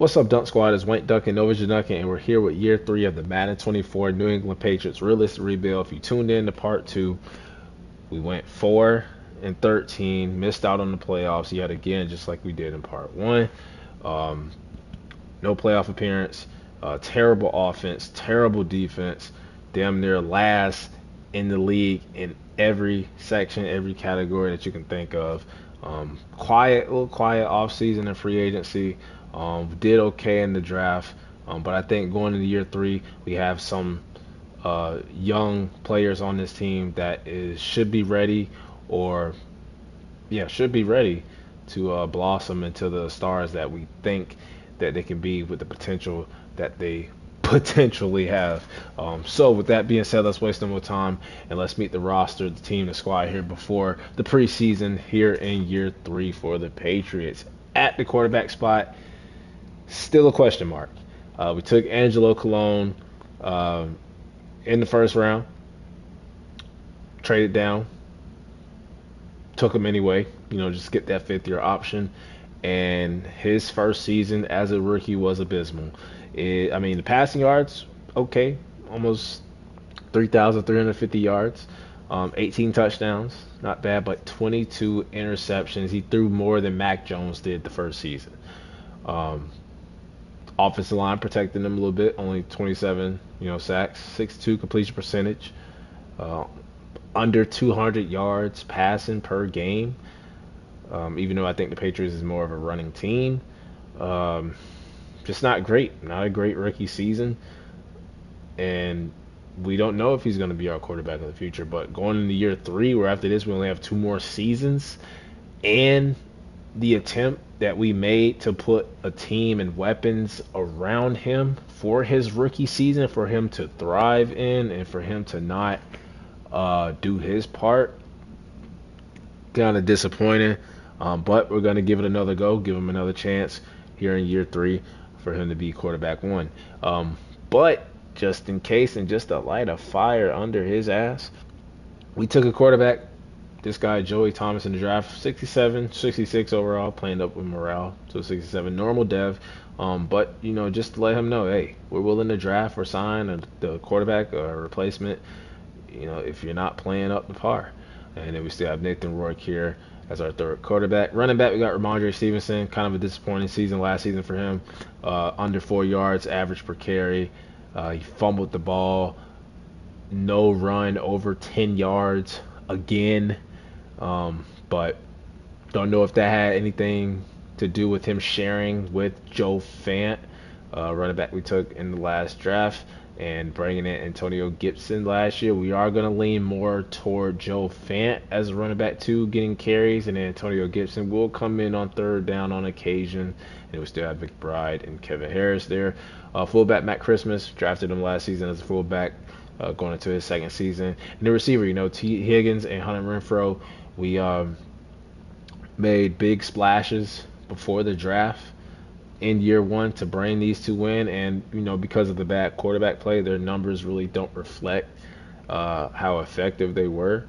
What's up, Dunk Squad? It's Wayne Duncan, Nova Duncan, and we're here with year three of the Madden 24 New England Patriots realistic rebuild. If you tuned in to part two, we went 4-13, missed out on the playoffs yet again, just like we did in part one. Um, no playoff appearance, terrible offense, terrible defense, damn near last in the league in every section, every category that you can think of. Quiet, a little quiet off season and free agency. Did okay in the draft, but I think going into year three, we have some young players on this team that should be ready, or should be ready to blossom into the stars that we think that they can be with the potential that they potentially have. So with that being said, let's waste no more time and let's meet the roster, the team, the squad here before the preseason here in year three for the Patriots. At the quarterback spot, still a question mark. We took Angelo Cologne in the first round, traded down, took him anyway, just get that fifth year option. And his first season as a rookie was abysmal. The passing yards, okay, almost 3,350 yards, 18 touchdowns, not bad, but 22 interceptions. He threw more than Mac Jones did the first season. Offensive line protecting him a little bit, only 27, sacks, 62 completion percentage, uh, under 200 yards passing per game. Even though I think the Patriots is more of a running team. Just not great. Not a great rookie season. And we don't know if he's going to be our quarterback in the future. But going into year three, where after this we only have two more seasons, and the attempt that we made to put a team and weapons around him for his rookie season, for him to thrive in, and for him to not do his part, kind of disappointing. But we're going to give it another go, give him another chance here in year three for him to be quarterback one. But just in case and just to light a fire under his ass, we took a quarterback, this guy Joey Thomas in the draft, 67, 66 overall, playing up with morale, so 67, normal dev. But, just to let him know, hey, we're willing to draft or sign the quarterback or a replacement, if you're not playing up to par. And then we still have Nathan Rourke here as our third quarterback. Running back, we got Ramondre Stevenson. Kind of a disappointing season last season for him. Under 4 yards average per carry. He fumbled the ball. No run over 10 yards again. But don't know if that had anything to do with him sharing with Joe Fant, running back we took in the last draft, and bringing in Antonio Gibson last year. We are going to lean more toward Joe Fant as a running back two, getting carries, and Antonio Gibson will come in on third down on occasion. And we still have McBride and Kevin Harris there. Fullback Matt Christmas, drafted him last season as a fullback, going into his second season. And the receiver, T. Higgins and Hunter Renfrow, we made big splashes before the draft in year one to bring these two in, and because of the bad quarterback play, their numbers really don't reflect how effective they were.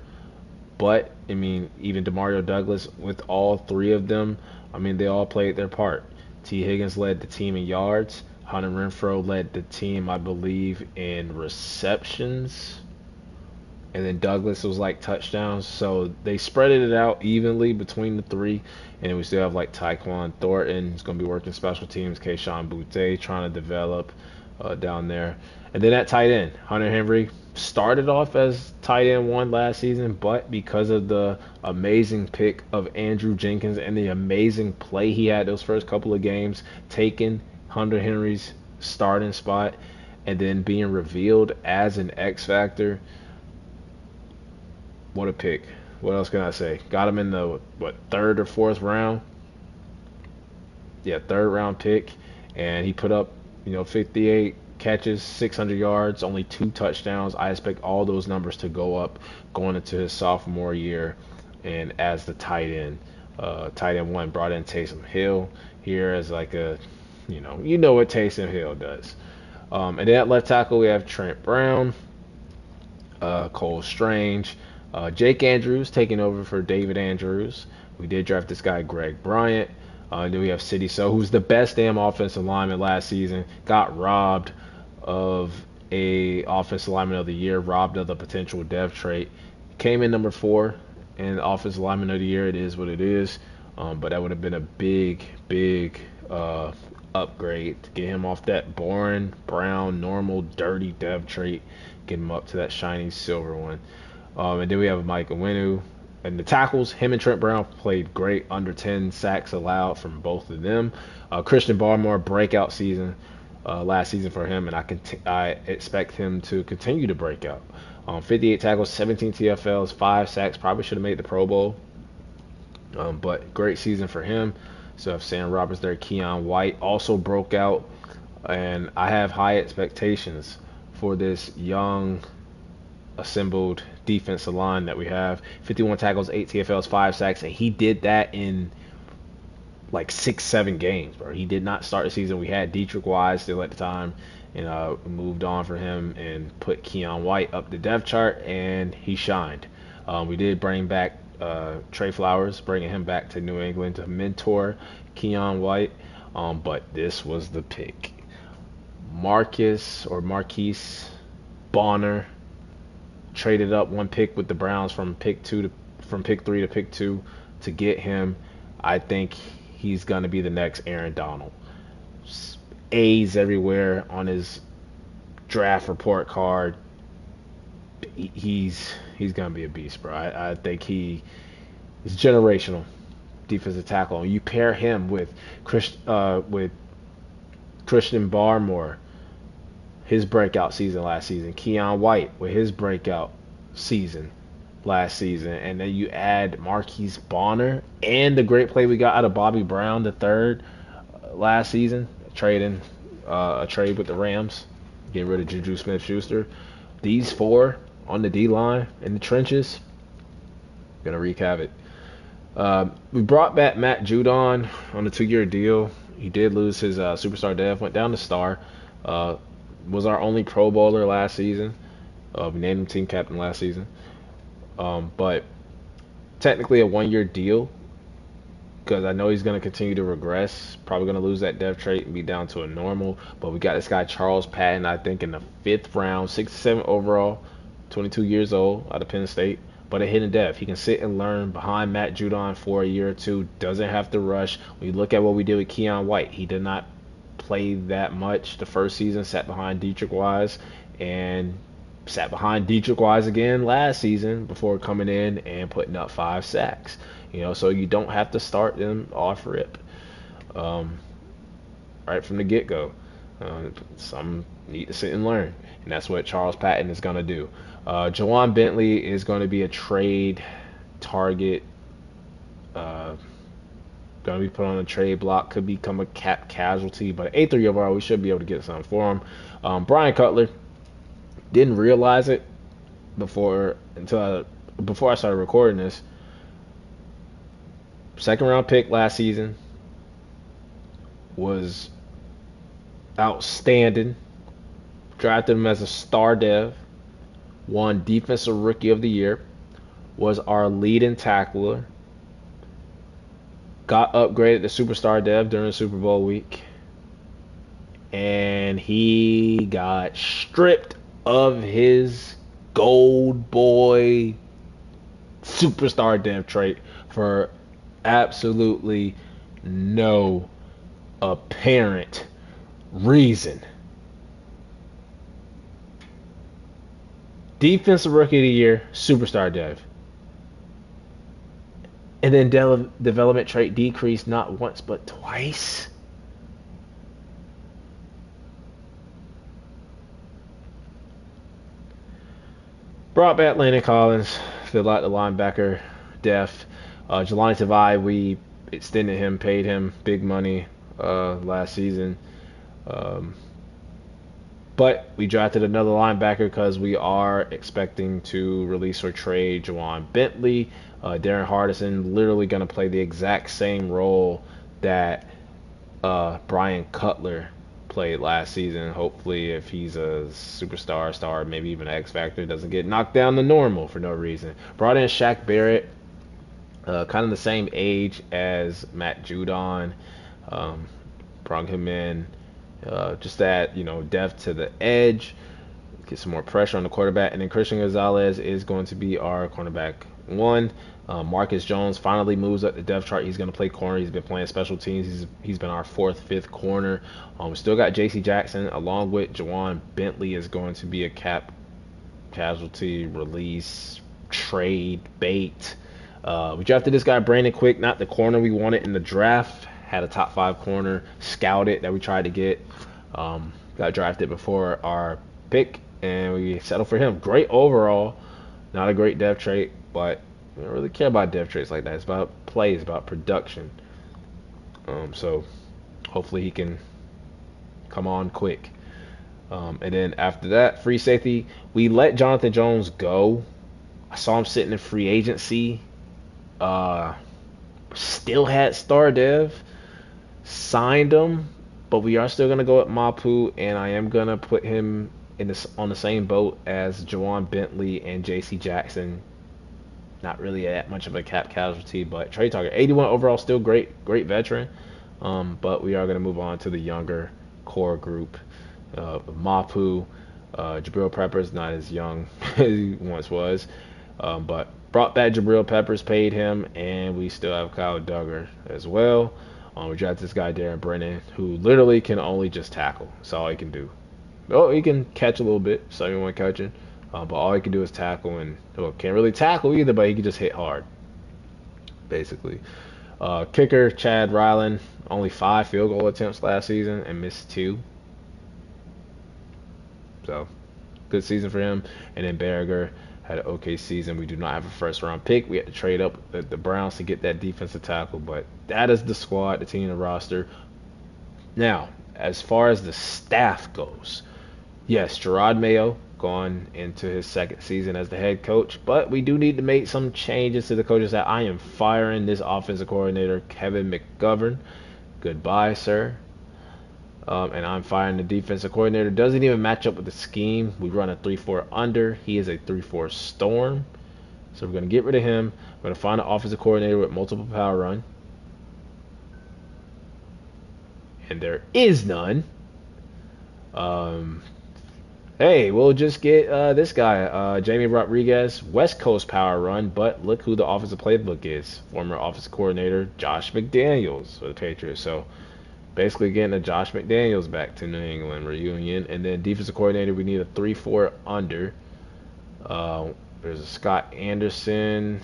But even Demario Douglas, with all three of them, they all played their part. T. Higgins led the team in yards. Hunter Renfrow led the team, I believe, in receptions. And then Douglas was like touchdowns. So they spread it out evenly between the three. And then we still have like Tyquan Thornton, who's going to be working special teams. Keyshawn Boutte trying to develop down there. And then at tight end, Hunter Henry started off as tight end one last season, but because of the amazing pick of Andrew Jenkins and the amazing play he had those first couple of games, taking Hunter Henry's starting spot and then being revealed as an X factor. What a pick. What else can I say? Got him in the, third or fourth round? Yeah, third round pick. And he put up, 58 catches, 600 yards, only 2 touchdowns. I expect all those numbers to go up going into his sophomore year. And as the tight end one, brought in Taysom Hill here as like a, you know what Taysom Hill does. And then at left tackle, we have Trent Brown, Cole Strange, Jake Andrews taking over for David Andrews. We did draft this guy, Greg Bryant. Then we have City So, who's the best damn offensive lineman last season. Got robbed of a offensive lineman of the year, robbed of the potential dev trait. Came in number 4 in offensive lineman of the year. It is what it is. But that would have been a big upgrade to get him off that boring, brown, normal, dirty dev trait, get him up to that shiny silver one. And then we have Mike Owenu. And the tackles, him and Trent Brown played great, under 10 sacks allowed from both of them. Christian Barmore, breakout season last season for him, and I expect him to continue to break out. 58 tackles, 17 TFLs, 5 sacks, probably should have made the Pro Bowl. But great season for him. So if Sam Roberts there, Keon White also broke out, and I have high expectations for this young assembled defensive line that we have. 51 tackles, 8 TFLs, 5 sacks, and he did that in like 6-7 games, bro. He did not start the season. We had Dietrich Wise still at the time, and moved on for him and put Keon White up the depth chart, and he shined. We did bring back Trey Flowers, bringing him back to New England to mentor Keon White, but this was the pick. Marquise Bonner traded up 1 pick with the Browns from pick 3 to pick 2 to get him. I think he's gonna be the next Aaron Donald. A's everywhere on his draft report card. He's gonna be a beast, bro. I think he is generational defensive tackle. And you pair him with Christian Barmore, his breakout season last season. Keon White with his breakout season last season. And then you add Marquise Bonner and the great play we got out of Bobby Brown III last season, a trade with the Rams, getting rid of Juju Smith-Schuster. These 4 on the D-line in the trenches, gonna wreak havoc. We brought back Matt Judon on a 2-year deal. He did lose his superstar dev, went down to star. Was our only Pro Bowler last season. We named him team captain last season. But technically a 1-year deal, because I know he's going to continue to regress. Probably going to lose that dev trait and be down to a normal. But we got this guy Charles Patton, I think, in the 5th round, 67 overall, 22 years old, out of Penn State. But a hidden dev. He can sit and learn behind Matt Judon for a year or 2. Doesn't have to rush. When you look at what we did with Keon White, he did not play that much the first season. Sat behind Dietrich Wise, and sat behind Dietrich Wise again last season before coming in and putting up 5 sacks. So you don't have to start them off rip, right from the get-go. Some need to sit and learn, and that's what Charles Patton is going to do. Jawan Bentley is going to be a trade target, going to be put on a trade block, could become a cap casualty, but 8-3 overall, we should be able to get something for him. Brian Cutler, didn't realize it before I started recording this. 2nd round pick last season, was outstanding. Drafted him as a star dev. Won Defensive Rookie of the Year. Was our leading tackler. Got upgraded to Superstar Dev during the Super Bowl week. And he got stripped of his gold boy Superstar Dev trait for absolutely no apparent reason. Defensive Rookie of the Year, Superstar Dev. And then development trait decreased not once but twice. Brought back Landon Collins, filled out the linebacker depth. Jelani Tavai, we extended him, paid him big money last season. But we drafted another linebacker because we are expecting to release or trade Jawan Bentley. Darren Hardison literally going to play the exact same role that Brian Cutler played last season. Hopefully, if he's a superstar, star, maybe even an X Factor, doesn't get knocked down to normal for no reason. Brought in Shaq Barrett. Kind of the same age as Matt Judon. Um, Brought him in just to add, depth to the edge, get some more pressure on the quarterback. And then Christian Gonzalez is going to be our cornerback one. Marcus Jones finally moves up the depth chart. He's going to play corner. He's been playing special teams. He's been our fourth, fifth corner. We still got J.C. Jackson along with Jawan Bentley is going to be a casualty, release, trade, bait. We drafted this guy Brandon Quick, not the corner we wanted in the draft. Had a top 5 corner scouted that we tried to get. Got drafted before our pick, and we settled for him. Great overall, not a great depth trait, but we don't really care about depth traits like that. It's about play, it's about production. So hopefully he can come on quick. And then after that, free safety, we let Jonathan Jones go. I saw him sitting in free agency. Still had Star Dev, signed him, but we are still gonna go at Mapu, and I am gonna put him on the same boat as Jawan Bentley and J.C. Jackson. Not really that much of a cap casualty, but trade target. 81 overall, still great veteran. But we are gonna move on to the younger core group. Mapu, Jabril Peppers, not as young as he once was, but brought back Jabril Peppers, paid him, and we still have Kyle Duggar as well. We drafted this guy Darren Brennan, who literally can only just tackle. That's all he can do. Oh, he can catch a little bit, 71 catching, but all he can do is tackle, and can't really tackle either, but he can just hit hard, basically. Kicker Chad Ryland, only 5 field goal attempts last season and missed 2. So, good season for him. And then Berger had an okay season. We do not have a first round pick. We had to trade up the Browns to get that defensive tackle, but that is the squad, the team, the roster. Now, as far as the staff goes, yes, Gerard Mayo gone into his second season as the head coach, but we do need to make some changes to the coaches. That I am firing this offensive coordinator, Kevin McGovern. Goodbye, sir. And I'm firing the defensive coordinator. Doesn't even match up with the scheme. We run a 3-4 under. He is a 3-4 storm. So we're going to get rid of him. We're going to find an offensive coordinator with multiple power run. And there is none. Hey, we'll just get this guy, Jamie Rodriguez, West Coast power run. But look who the offensive playbook is. Former offensive coordinator Josh McDaniels for the Patriots. So basically getting a Josh McDaniels back to New England reunion. And then defensive coordinator, we need a 3-4 under. There's a Scott Anderson,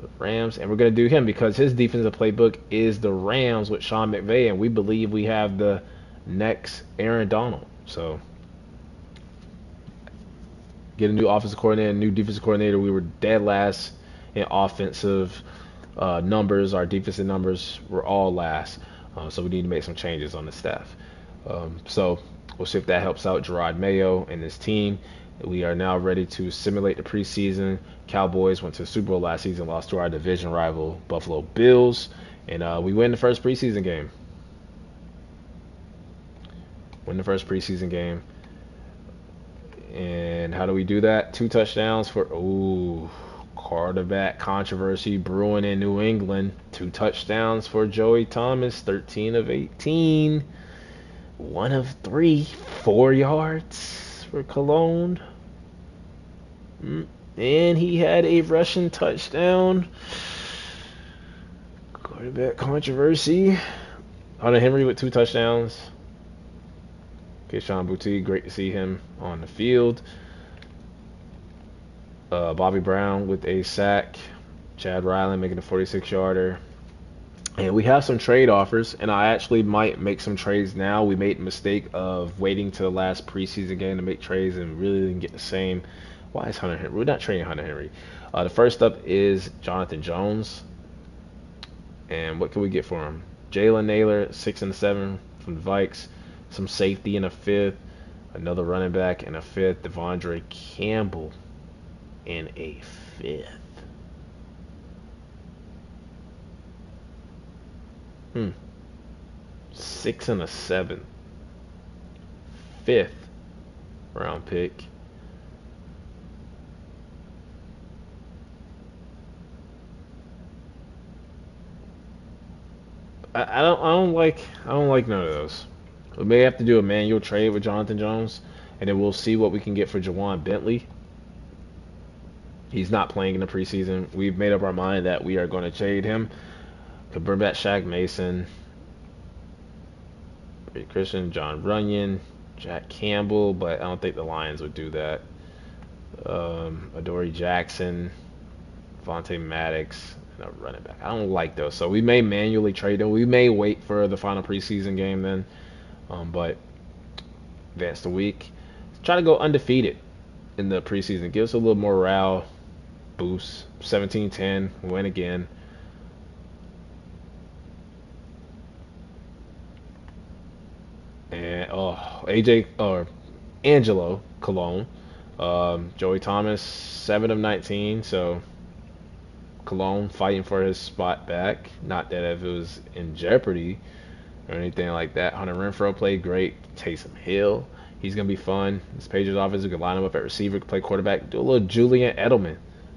the Rams, and we're going to do him because his defensive playbook is the Rams with Sean McVay, and we believe we have the next Aaron Donald. So get a new offensive coordinator, new defensive coordinator. We were dead last in offensive numbers. Our defensive numbers were all last, so we need to make some changes on the staff. So we'll see if that helps out Gerard Mayo and his team. We are now ready to simulate the preseason. Cowboys went to the Super Bowl last season, lost to our division rival Buffalo Bills, and we win the first preseason game. And how do we do that? 2 touchdowns for quarterback controversy brewing in New England. 2 touchdowns for Joey Thomas, 13 of 18. 1 of 3, 4 yards for Cologne. And he had a rushing touchdown. Quarterback controversy. Hunter Henry with 2 touchdowns. Keyshawn Boutte, great to see him on the field. Bobby Brown with a sack. Chad Ryland making a 46-yarder. And we have some trade offers, and I actually might make some trades now. We made the mistake of waiting to the last preseason game to make trades and really didn't get the same. Why is Hunter Henry? We're not trading Hunter Henry. The first up is Jonathan Jones. And what can we get for him? Jalen Naylor, 6 and 7 from the Vikes. Some safety in a 5th. Another running back in a 5th. Devondre Campbell in a 5th. 6 and a 7. 5th round pick. I don't like none of those. We may have to do a manual trade with Jonathan Jones, and then we'll see what we can get for Jawan Bentley. He's not playing in the preseason. We've made up our mind that we are going to trade him. Could bring back Shaq Mason, Christian, John Runyon, Jack Campbell, but I don't think the Lions would do that. Adoree Jackson, Vontae Maddox, and a running back. I don't like those, so we may manually trade them. We may wait for the final preseason game then, but advance the week. Try to go undefeated in the preseason. Give us a little morale boost. 17-10, win again. And AJ or Angelo Cologne, Joey Thomas 7 of 19. So Cologne fighting for his spot back. Not that if it was in jeopardy or anything like that. Hunter Renfrow played great. Taysom Hill, he's gonna be fun. This Patriots offense, we could line him up at receiver, could play quarterback, do a little Julian Edelman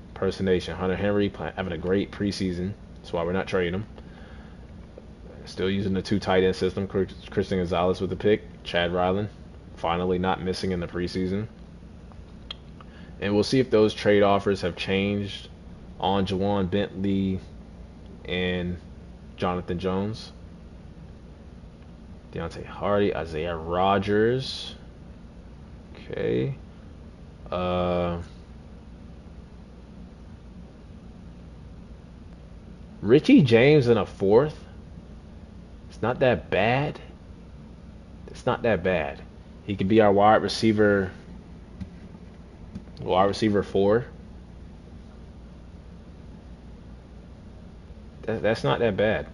impersonation. Hunter Henry having a great preseason. That's why we're not trading him. Still using the two tight end system. Christian Gonzalez with the pick. Chad Ryland finally not missing in the preseason. And we'll see if those trade offers have changed on Jawan Bentley and Jonathan Jones. Deontay Hardy, Isaiah Rodgers. Okay. Richie James in a fourth. It's not that bad. It's not that bad. He could be our wide receiver 4. That's not that bad.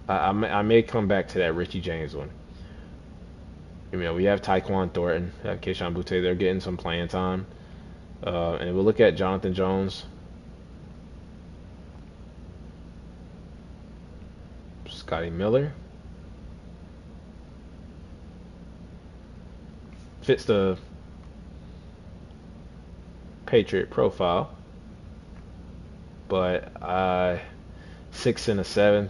I may come back to that Richie James one. We have Tyquan Thornton, have Keyshawn Butte. They're getting some playing time. And we'll look at Jonathan Jones. Scotty Miller. Fits the Patriot profile. But 6 and a 7.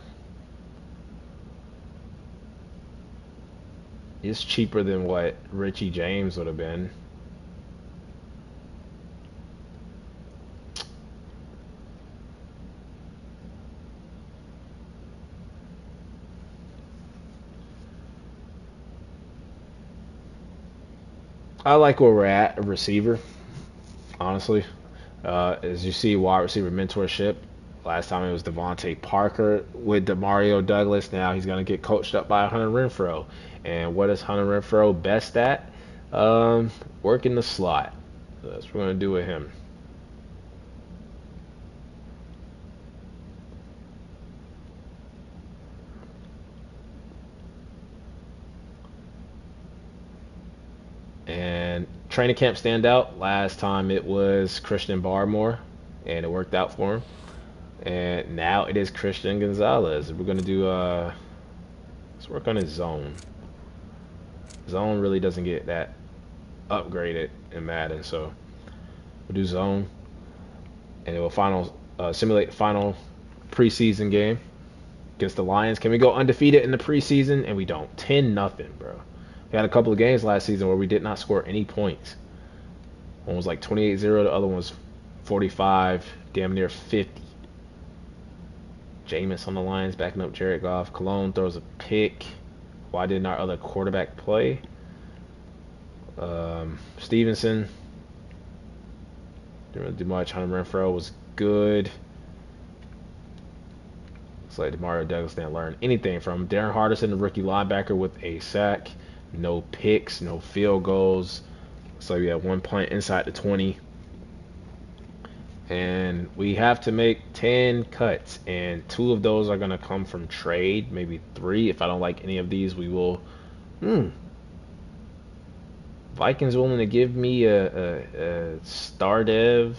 It's cheaper than what Richie James would have been. I like where we're at, a receiver, honestly. As you see, wide receiver mentorship. Last time it was Devontae Parker with Demario Douglas. Now he's going to get coached up by Hunter Renfrow. And what is Hunter Renfrow best at? Working the slot. So that's what we're going to do with him. And training camp standout. Last time it was Christian Barmore, and it worked out for him. And now it is Christian Gonzalez. We're gonna do let's work on his zone. Zone really doesn't get that upgraded in Madden, so we'll do zone, and it will simulate the final preseason game against the Lions. Can we go undefeated in the preseason? And we don't. 10-0, bro. We had a couple of games last season where we did not score any points. One was like 28-0, the other one was 45, damn near 50. Jameis on the Lions backing up Jared Goff. Cologne throws a pick. Why didn't our other quarterback play? Stevenson didn't really do much. Hunter Renfrow was good. Looks like Demario Douglas didn't learn anything from him. Darren Hardison, the rookie linebacker, with a sack. No picks, no field goals. So we have 1 punt inside the 20. And we have to make 10 cuts. And 2 of those are going to come from trade. Maybe 3. If I don't like any of these, we will... Vikings willing to give me a star dev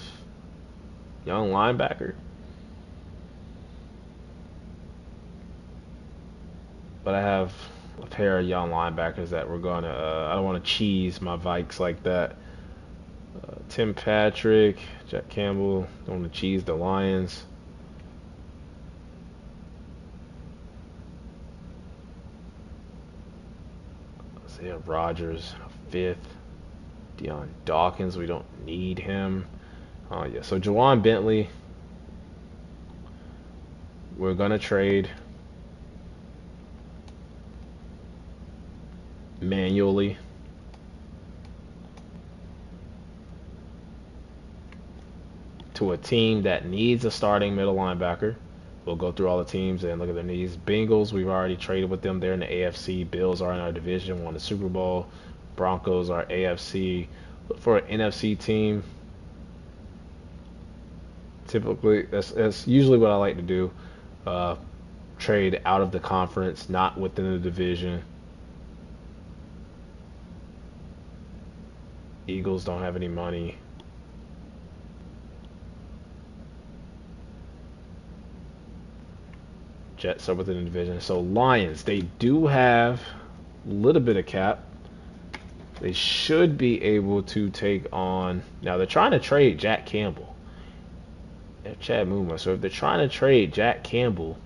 young linebacker. But I have a pair of young linebackers that we're going to... I don't want to cheese my Vikes like that. Tim Patrick, Jack Campbell, don't want to cheese the Lions. Isaiah Rogers, fifth. Deion Dawkins, we don't need him. Oh yeah, so Jawan Bentley, we're gonna trade manually. To a team that needs a starting middle linebacker. We'll go through all the teams and look at their needs. Bengals, we've already traded with them. They're in the AFC. Bills are in our division, won the Super Bowl. Broncos are AFC. Look for an NFC team. Typically, that's usually what I like to do. Uh, Trade out of the conference, not within the division. Eagles don't have any money. Jets are within the division. So Lions, they do have a little bit of cap. They should be able to take on. Now they're trying to trade Jack Campbell. Chad Muma. So if they're trying to trade Jack Campbell,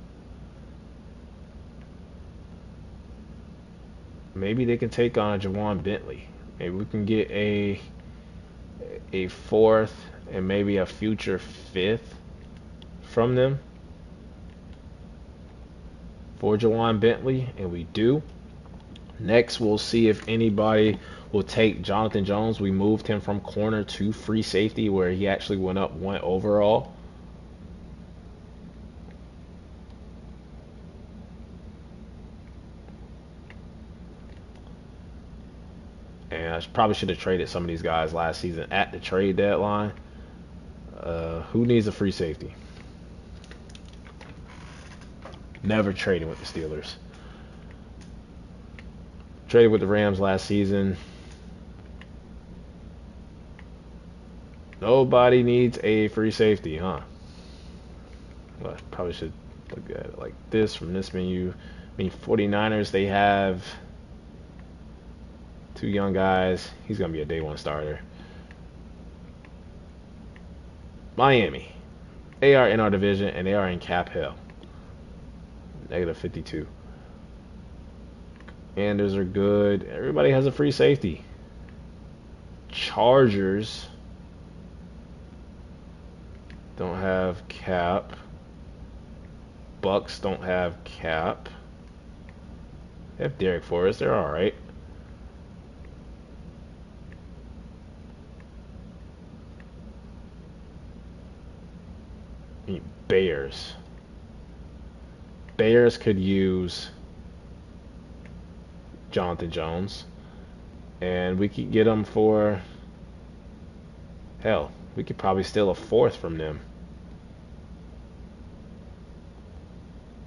maybe they can take on a Jawan Bentley. Maybe we can get a fourth and maybe a future fifth from them for Jawan Bentley, and we do. Next, we'll see if anybody will take Jonathan Jones. We moved him from corner to free safety, where he actually went up one overall. And I probably should have traded some of these guys last season at the trade deadline. Who needs a free safety? Never trading with the Steelers. Traded with the Rams last season. Nobody needs a free safety, huh? Well, I probably should look at it like this from this menu. I mean, 49ers, they have two young guys. He's going to be a day one starter. Miami. They are in our division, and they are in cap hell. Negative 52. Anders are good. Everybody has a free safety. Chargers don't have cap. Bucks don't have cap. They have Derek Forrest. They're all right. Bears. Bears could use Jonathan Jones, and we could get him for, hell, we could probably steal a fourth from them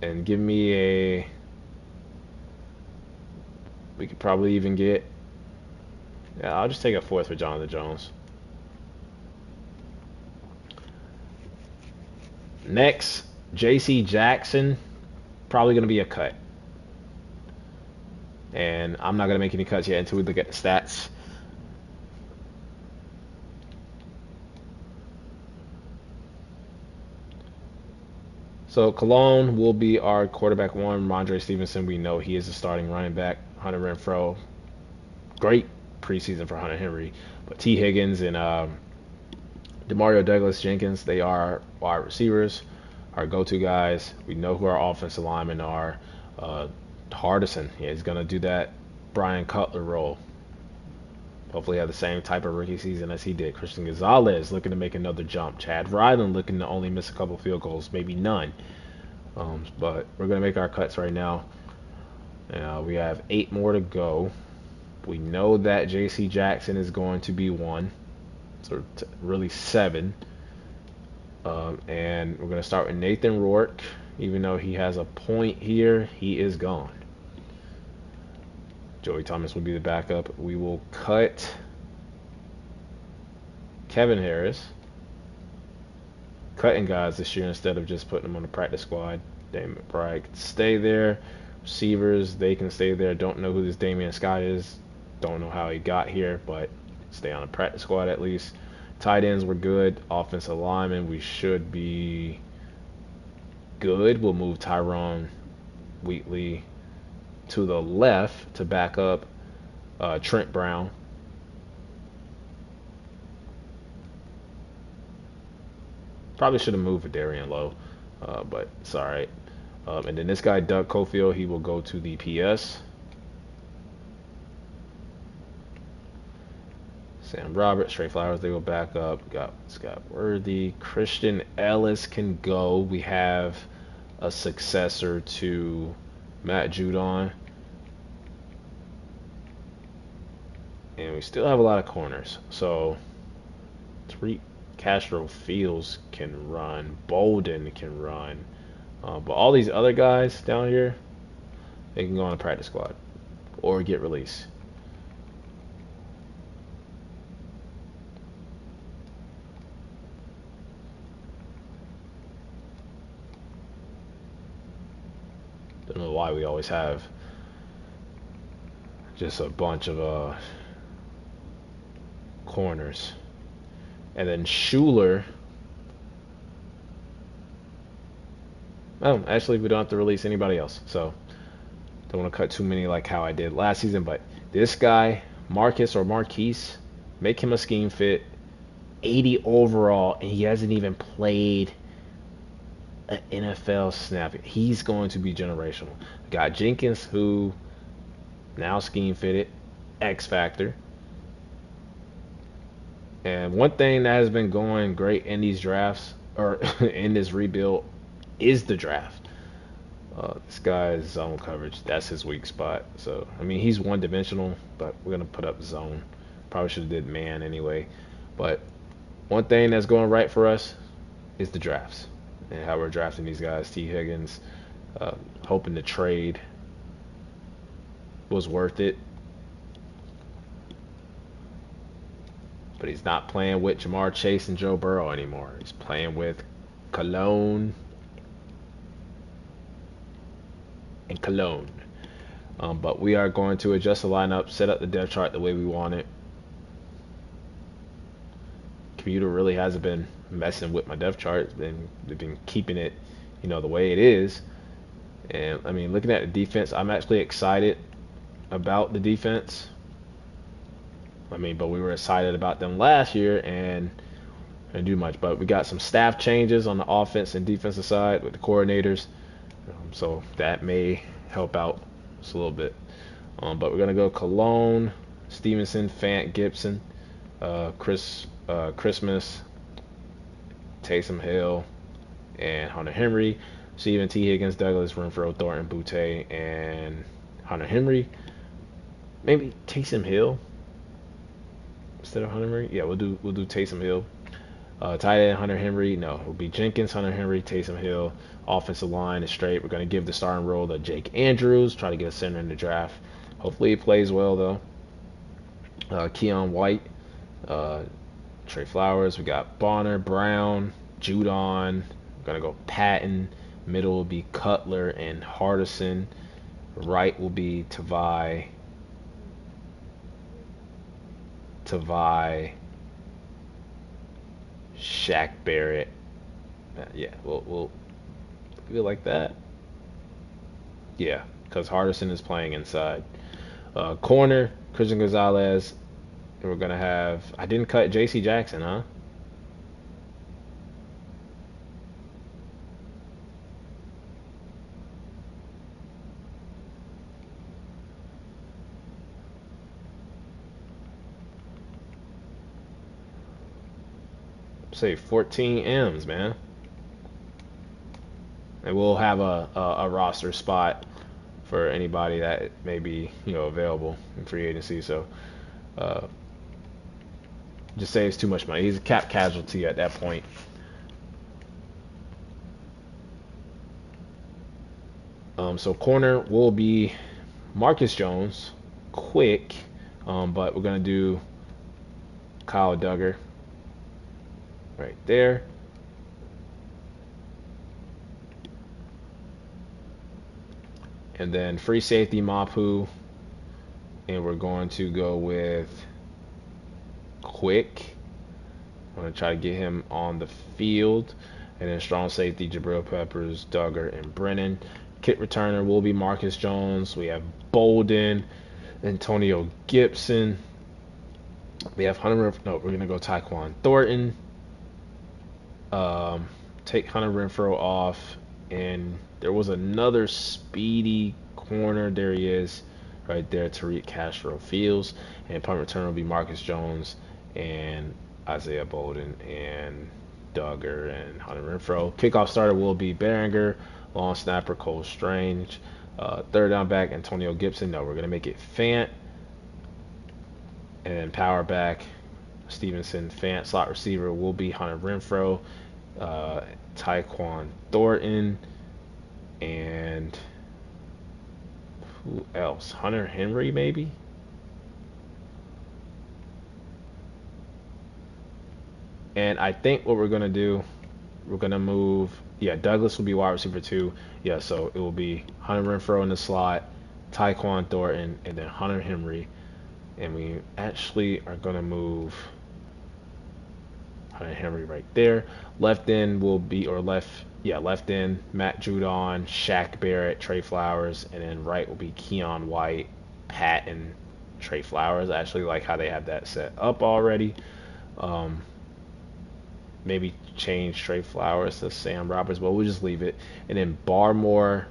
and give me a, we could probably even get, yeah, I'll just take a fourth for Jonathan Jones. Next, J.C. Jackson, probably going to be a cut. And I'm not going to make any cuts yet until we look at the stats. So Cologne will be our quarterback one. Ramondre Stevenson, we know he is a starting running back. Hunter Renfrow, great preseason for Hunter Henry. But T. Higgins and Demario Douglas Jenkins, they are wide receivers, our go-to guys. We know who our offensive linemen are. Hardison, yeah, he's going to do that Brian Cutler role. Hopefully have the same type of rookie season as he did. Christian Gonzalez looking to make another jump. Chad Ryland looking to only miss a couple field goals, maybe none. But we're going to make our cuts right now. We have 8 more to go. We know that J.C. Jackson is going to be 1. So really 7. And we're going to start with Nathan Rourke. Even though he has a point here, he is gone. Joey Thomas will be the backup. We will cut Kevin Harris. Cutting guys this year instead of just putting them on the practice squad. Damon Bragg can stay there. Receivers, they can stay there. Don't know who this Damian Scott is. Don't know how he got here, but stay on the practice squad at least. Tight ends were good. Offensive linemen, we should be good. We'll move Tyrone Wheatley to the left to back up Trent Brown. Probably should have moved for Darian Lowe, but it's all right. And then this guy, Doug Cofield, he will go to the PS. Sam Roberts, Trey Flowers, they go back up. We got Scott Worthy. Christian Ellis can go. We have a successor to Matt Judon. And we still have a lot of corners. So, Tariq Castro Fields can run. Bolden can run. But all these other guys down here, they can go on a practice squad or get released. Don't know why we always have just a bunch of corners. And then Schuler. Oh, actually, we don't have to release anybody else. So, don't want to cut too many like how I did last season. But this guy, Marcus or Marquise, make him a scheme fit. 80 overall, and he hasn't even played an NFL snap. He's going to be generational. Got Jenkins, who now scheme fitted, X Factor. And one thing that has been going great in these drafts, or in this rebuild, is the draft. This guy's zone coverage, that's his weak spot. So, I mean, he's one-dimensional, but we're going to put up zone. Probably should have did man anyway. But one thing that's going right for us is the drafts and how we're drafting these guys. T. Higgins, hoping the trade was worth it. But he's not playing with Jamar Chase and Joe Burrow anymore. He's playing with Cologne and Cologne. But we are going to adjust the lineup, set up the depth chart the way we want it. Computer really hasn't been messing with my depth chart. They've been keeping it, the way it is. And I mean, looking at the defense, I'm actually excited about the defense. I mean, but we were excited about them last year and didn't do much. But we got some staff changes on the offense and defensive side with the coordinators. So that may help out just a little bit. But we're going to go Cologne, Stevenson, Fant, Gibson, Christmas, Taysom Hill, and Hunter Henry. Steven T. Higgins, Douglas, Renfro, Thornton, Boutte, and Hunter Henry. Maybe Taysom Hill instead of Hunter Henry. Yeah, we'll do Taysom Hill. Tight end Hunter Henry. No, it'll be Jenkins, Hunter Henry, Taysom Hill. Offensive line is straight. We're going to give the starting role to Jake Andrews. Try to get a center in the draft. Hopefully he plays well though. Keon White, Trey Flowers. We got Bonner, Brown, Judon. We're going to go Patton. Middle will be Cutler and Hardison. Right will be Tavai, Shaq Barrett. Yeah, we'll do it like that. Yeah, because Hardison is playing inside. Corner, Christian Gonzalez. And we're going to have... I didn't cut J.C. Jackson, huh? Say 14 M's, man. And we'll have a roster spot for anybody that may be, available in free agency. So, just saves too much money. He's a cap casualty at that point. So corner will be Marcus Jones, quick, but we're gonna do Kyle Duggar right there. And then free safety Mapu, and we're going to go with Quick. I'm going to try to get him on the field. And then strong safety Jabril Peppers, Duggar, and Brennan. Kick returner will be Marcus Jones. We have Bolden, Antonio Gibson. We have Hunter. No, we're gonna go Tyquan Thornton. Um, take Hunter Renfro off, and there was another speedy corner. There he is, right there. Tariq Castro Fields, and punt return will be Marcus Jones and Isaiah Bolden and Duggar and Hunter Renfro. Kickoff starter will be Behringer. Long snapper Cole Strange. Third down back Antonio Gibson. No, we're gonna make it Fant, and then power back Stevenson. Fant. Slot receiver will be Hunter Renfro. uh, Tyquan Thornton, and who else? Hunter Henry, maybe? And I think what we're going to do, we're going to move, yeah, Douglas will be wide receiver 2. Yeah, so it will be Hunter Renfro in the slot, Tyquan Thornton, and then Hunter Henry. And we actually are going to move Hunter Henry right there. Left end will be, or left, yeah, left end, Matt Judon, Shaq Barrett, Trey Flowers, and then right will be Keon White, Pat, and Trey Flowers. I actually like how they have that set up already. Um, Maybe change Trey Flowers to Sam Roberts, but we'll just leave it. And then Barmore,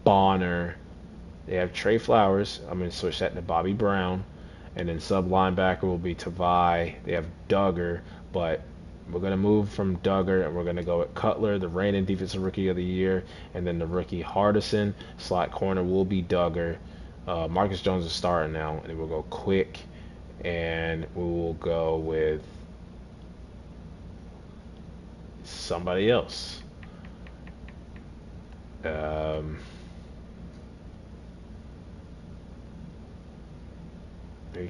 Bonner. They have Trey Flowers. I'm going to switch that to Bobby Brown. And then sub linebacker will be Tavai. They have Duggar, but we're going to move from Duggar and we're going to go with Cutler, the reigning defensive rookie of the year, and then the rookie Hardison. Slot corner will be Duggar. Marcus Jones is starting now, and we'll go quick, and we will go with somebody else. Maybe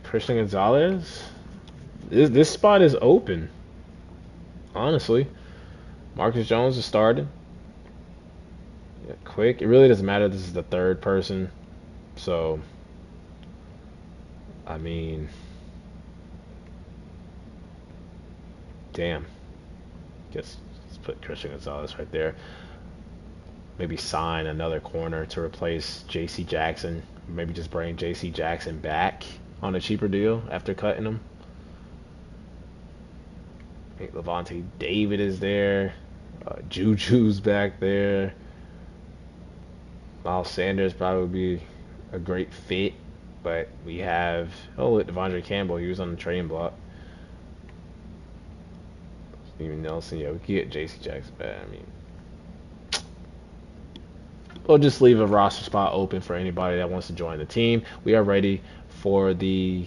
Christian Gonzalez. This spot is open. Honestly, Marcus Jones is starting. Yeah, quick. It really doesn't matter. This is the third person, so I mean, damn. Guess let's put Christian Gonzalez right there. Maybe sign another corner to replace J.C. Jackson. Maybe just bring J.C. Jackson back on a cheaper deal after cutting him. I think Levante David is there. Juju's back there. Miles Sanders probably would be a great fit, but we have Devondre Campbell. He was on the trading block. Steven Nelson, yeah, we could get J.C. Jackson back. I mean, we'll just leave a roster spot open for anybody that wants to join the team. We are ready for the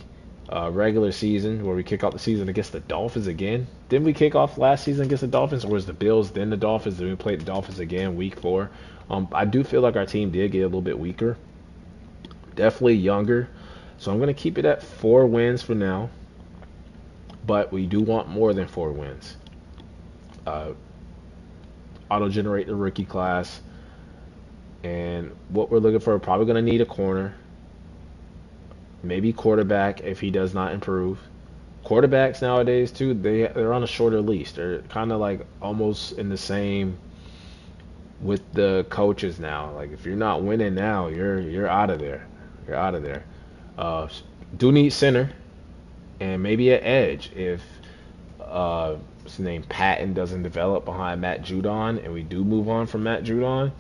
regular season, where we kick off the season against the Dolphins again. Didn't we kick off last season against the Dolphins, or was the Bills then the Dolphins? Then we played the Dolphins again week 4. I do feel like our team did get a little bit weaker, definitely younger. So I'm going to keep it at 4 wins for now, but we do want more than 4 wins. Auto-generate the rookie class, and what we're looking for, probably going to need a corner, maybe quarterback if he does not improve. Quarterbacks nowadays too, they're on a shorter leash. They're kind of like almost in the same with the coaches now. Like if you're not winning now, you're out of there. You're out of there. Do need center and maybe an edge if what's his name, Patton doesn't develop behind Matt Judon, and we do move on from Matt Judon.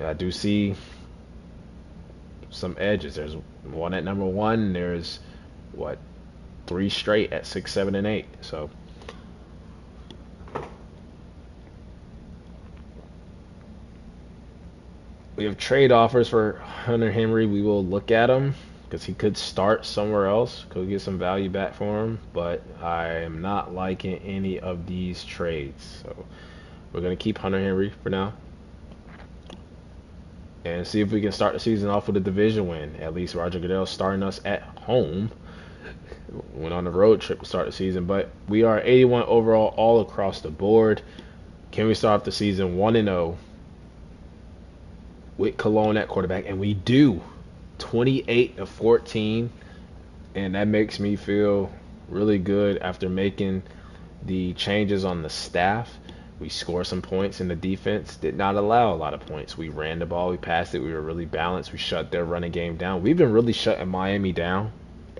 I do see some edges. There's one at number 1. There's 3 straight at 6, 7, and 8. So we have trade offers for Hunter Henry. We will look at him because he could start somewhere else. Could get some value back for him, but I am not liking any of these trades. So we're gonna keep Hunter Henry for now and see if we can start the season off with a division win. At least Roger Goodell starting us at home. Went on the road trip to start the season, but we are 81 overall all across the board. Can we start off the season 1-0 with Cologne at quarterback? And we do. 28-14, and that makes me feel really good after making the changes on the staff. We scored some points, and the defense did not allow a lot of points. We ran the ball, we passed it, we were really balanced. We shut their running game down. We've been really shutting Miami down.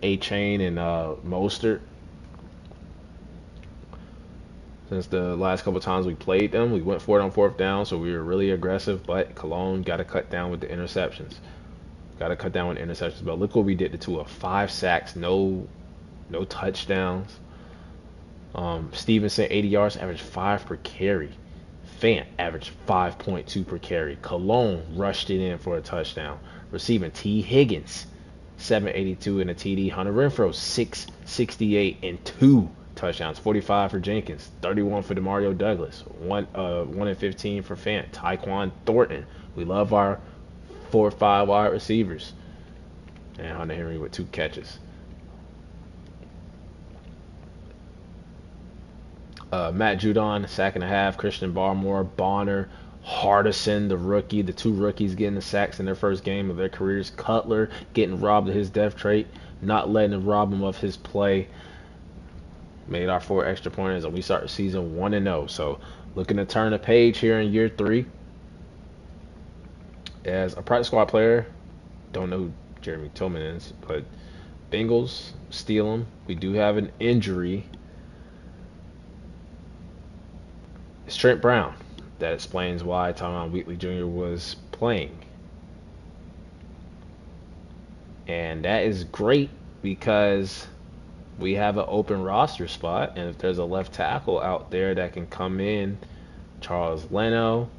A-Chain and Mostert. Since the last couple times we played them, we went for it on fourth down, so we were really aggressive. But Cologne got to cut down with the interceptions. Got to cut down with interceptions. But look what we did to Tua: 5 sacks, no touchdowns. Stevenson 80 yards, averaged 5 per carry. Fant averaged 5.2 per carry. Cologne rushed it in for a touchdown. Receiving T. Higgins 782 and a TD. Hunter Renfrow 668 and 2 touchdowns. 45 for Jenkins, 31 for Demario Douglas, 1 and 15 for Fant. Tyquan Thornton. We love our 4-5 wide receivers. And Hunter Henry with 2 catches. Matt Judon, sack and a half. Christian Barmore, Bonner, Hardison, the rookie. The 2 rookies getting the sacks in their first game of their careers. Cutler getting robbed of his death trait, not letting him rob him of his play. Made our 4 extra pointers, and we start the season 1-0. So looking to turn the page here in year 3. As a practice squad player, don't know who Jeremy Tillman is, but Bengals steal him. We do have an injury. It's Trent Brown. That explains why Tyron Wheatley Jr. was playing. And that is great because we have an open roster spot. And if there's a left tackle out there that can come in, Charles Leno,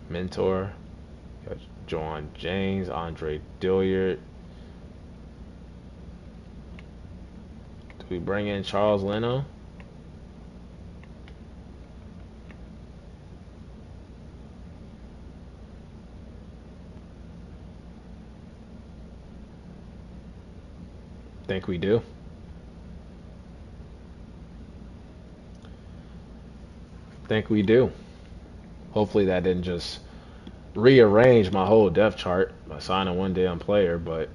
mentor, John James, Andre Dilliard. Do we bring in Charles Leno? Think we do. Think we do. Hopefully that didn't just rearrange my whole depth chart by signing one damn player, but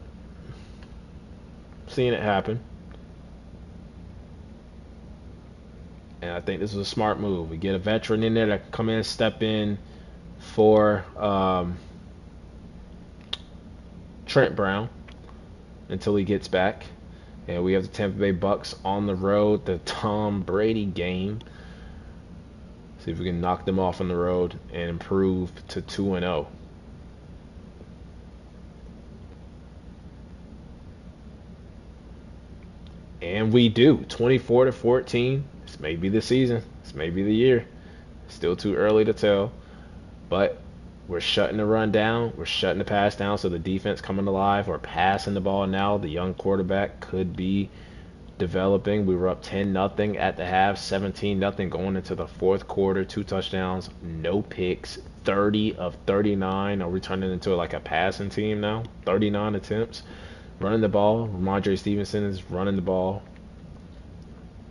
seeing it happen. And I think this was a smart move. We get a veteran in there that can come in and step in for Trent Brown until he gets back. And we have the Tampa Bay Bucks on the road, the Tom Brady game. See if we can knock them off on the road and improve to 2-0. And we do. 24-14. This may be the season. This may be the year. Still too early to tell. But we're shutting the run down. We're shutting the pass down, so the defense coming alive. We're passing the ball now. The young quarterback could be developing. We were up 10-0 at the half, 17-0 going into the fourth quarter. 2 touchdowns, no picks, 30 of 39. Are we turning into like a passing team now? 39 attempts. Running the ball. Ramondre Stevenson is running the ball.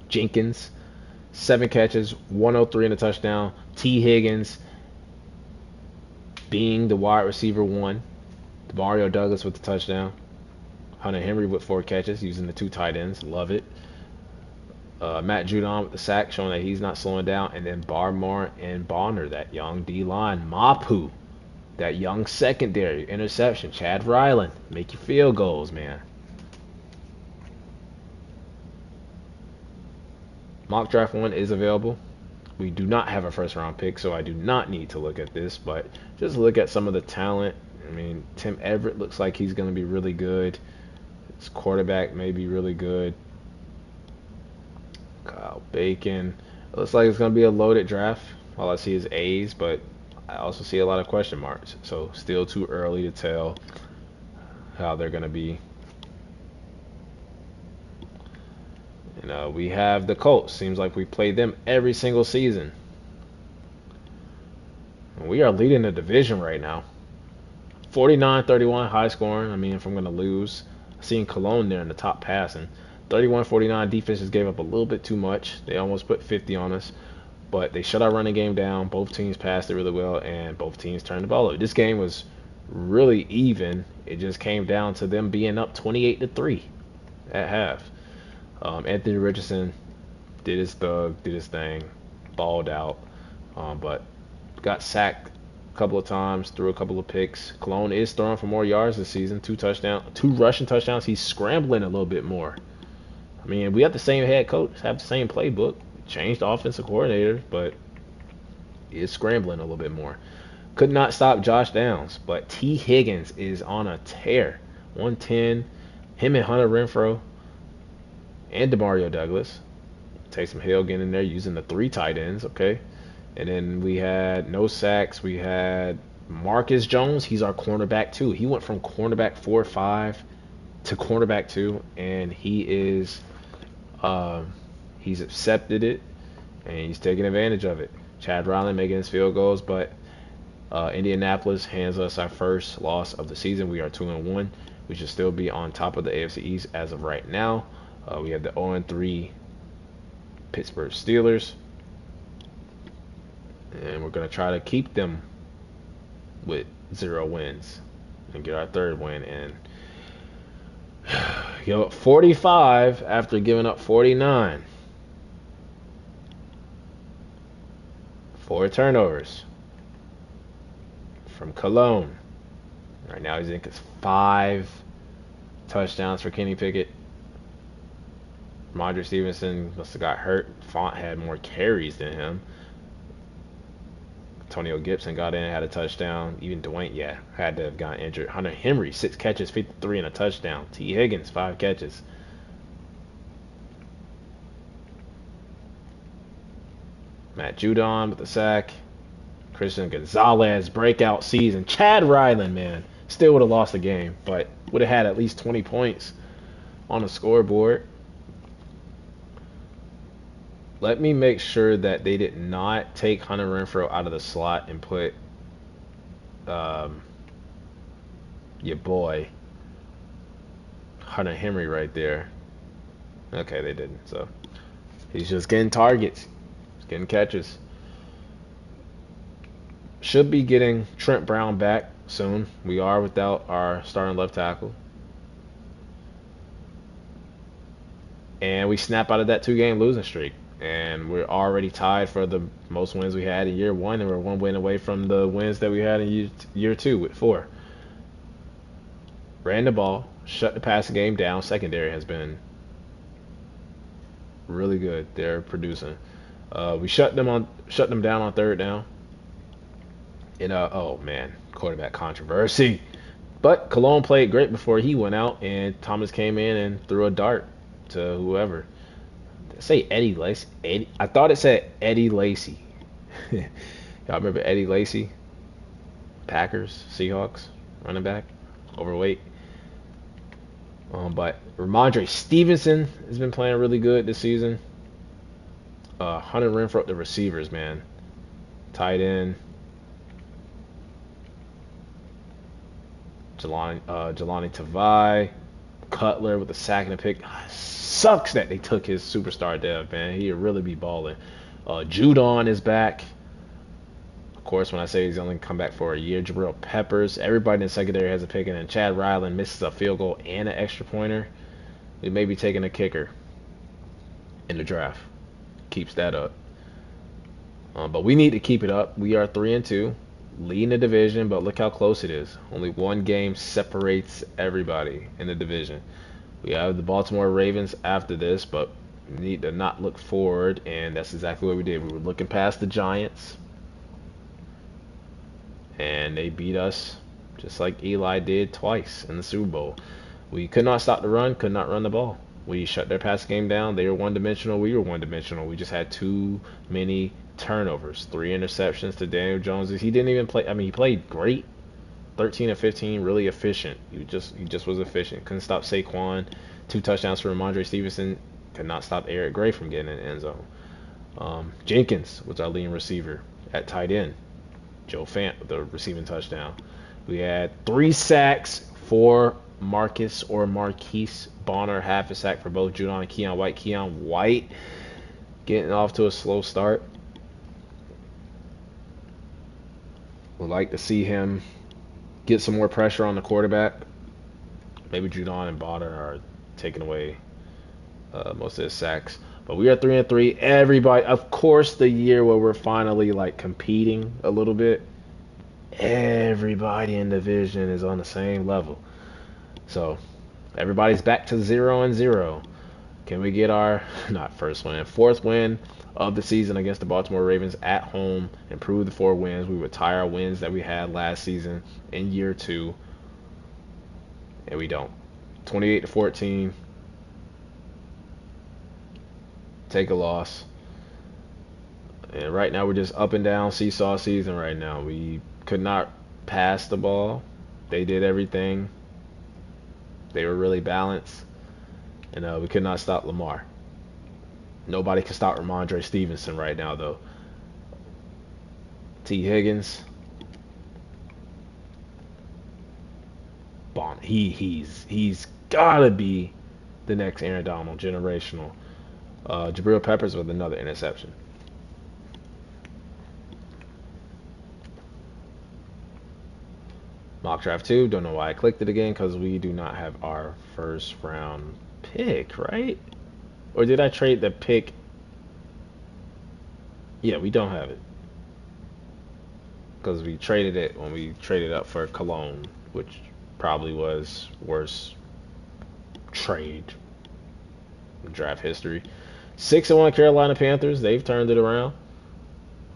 Jenkins, 7 catches, 103 and a touchdown. T. Higgins being the wide receiver 1. Demario Douglas with the touchdown. Hunter Henry with 4 catches using the 2 tight ends. Love it. Matt Judon with the sack, showing that he's not slowing down. And then Barmore and Bonner, that young D-line. Mapu, that young secondary. Interception. Chad Ryland. Make your field goals, man. Mock Draft 1 is available. We do not have a first-round pick, so I do not need to look at this. But just look at some of the talent. I mean, Tim Everett looks like he's going to be really good. His quarterback may be really good. Kyle Bacon. It looks like it's going to be a loaded draft. All I see is A's, but I also see a lot of question marks. So still too early to tell how they're going to be. And we have the Colts. Seems like we play them every single season. And we are leading the division right now. 49-31, high scoring. I mean, if I'm going to lose, seeing Cologne there in the top passing. 31-49, defense just gave up a little bit too much. They almost put 50 on us. But they shut our running game down. Both teams passed it really well, and both teams turned the ball over. This game was really even. It just came down to them being up 28-3 at half. Anthony Richardson did his thing. balled out, but got sacked a couple of times, threw a couple of picks. Cologne is throwing for more yards this season, two rushing touchdowns. He's scrambling a little bit more. I mean, we have the same head coach, have the same playbook, changed offensive coordinator, but he is scrambling a little bit more. Could not stop Josh Downs, but T. Higgins is on a tear. 110. Him and Hunter Renfrow and Demario Douglas. Taysom Hill getting in there using the 3 tight ends, okay? And then we had no sacks. We had Marcus Jones. He's our cornerback, too. He went from cornerback 4-5 to cornerback 2, and he's accepted it, and he's taking advantage of it. Chad Ryland making his field goals, but Indianapolis hands us our first loss of the season. We are 2-1. We should still be on top of the AFC East as of right now. We have the 0-3 Pittsburgh Steelers, and we're going to try to keep them with 0 wins and get our 3rd win. And 45 after giving up 49. 4 turnovers from Cologne. Right now he's in 5 touchdowns for Kenny Pickett. Ramondre Stevenson must have got hurt. Font had more carries than him. Antonio Gibson got in, had a touchdown. Even Dwayne, had to have gotten injured. Hunter Henry, 6 catches, 53 and a touchdown. T. Higgins, 5 catches. Matt Judon with the sack. Christian Gonzalez, breakout season. Chad Ryland, man, still would have lost the game, but would have had at least 20 points on the scoreboard. Let me make sure that they did not take Hunter Renfrow out of the slot and put your boy Hunter Henry right there. Okay, they didn't. So he's just getting targets. He's getting catches. Should be getting Trent Brown back soon. We are without our starting left tackle. And we snap out of that 2-game losing streak. And we're already tied for the most wins we had in year 1, and we're 1 win away from the wins that we had in year 2 with 4. Ran the ball, shut the passing game down. Secondary has been really good. They're producing. We shut them down on 3rd down. And quarterback controversy. But Cologne played great before he went out, and Thomas came in and threw a dart to whoever. Say Eddie Lacy. I thought it said Eddie Lacy. Y'all remember Eddie Lacy? Packers, Seahawks, running back, overweight. But Ramondre Stevenson has been playing really good this season. Hunter Renfrow, the receivers, man. Tight end. Jelani Tavai. Cutler with a sack and a pick. Sucks that they took his superstar dev, man. He'd really be balling. Judon is back. Of course, when I say he's only come back for a year, Jabril Peppers. Everybody in the secondary has a pick, and then Chad Ryland misses a field goal and an extra pointer. We may be taking a kicker in the draft. Keeps that up. But we need to keep it up. We are 3-2, leading the division, but look how close it is. Only 1 game separates everybody in the division. We have the Baltimore Ravens after this, but we need to not look forward, and that's exactly what we did. We were looking past the Giants, and they beat us just like Eli did twice in the Super Bowl. We could not stop the run, could not run the ball. We shut their pass game down. They were one-dimensional. We were one-dimensional. We just had too many turnovers. 3 interceptions to Daniel Jones. He didn't even play. I mean, he played great. 13 of 15, really efficient. He just was efficient. Couldn't stop Saquon. 2 touchdowns for Ramondre Stevenson. Could not stop Eric Gray from getting in the end zone. Jenkins was our leading receiver at tight end. Joe Fant with the receiving touchdown. We had 3 sacks for Marquise Bonner, half a sack for both Judon and Keon White. Keon White getting off to a slow start. Would like to see him get some more pressure on the quarterback. Maybe Judon and Bonner are taking away most of his sacks. But we are 3-3. Everybody, of course, the year where we're finally like competing a little bit. Everybody in the division is on the same level. So everybody's back to 0-0. Can we get our not first win, fourth win of the season against the Baltimore Ravens at home? Improve the 4 wins. We retire our wins that we had last season in year 2, and we don't. 28-14. Take a loss. And right now we're just up and down seesaw season right now. We could not pass the ball. They did everything. They were really balanced. And we could not stop Lamar. Nobody can stop Ramondre Stevenson right now, though. T. Higgins. Bond. He's gotta be the next Aaron Donald, generational. Jabril Peppers with another interception. Mock draft 2. Don't know why I clicked it again, because we do not have our first round pick, right? Or did I trade the pick? Yeah, we don't have it. Because we traded it when we traded up for Cologne, which probably was worst trade in draft history. 6-1 Carolina Panthers. They've turned it around.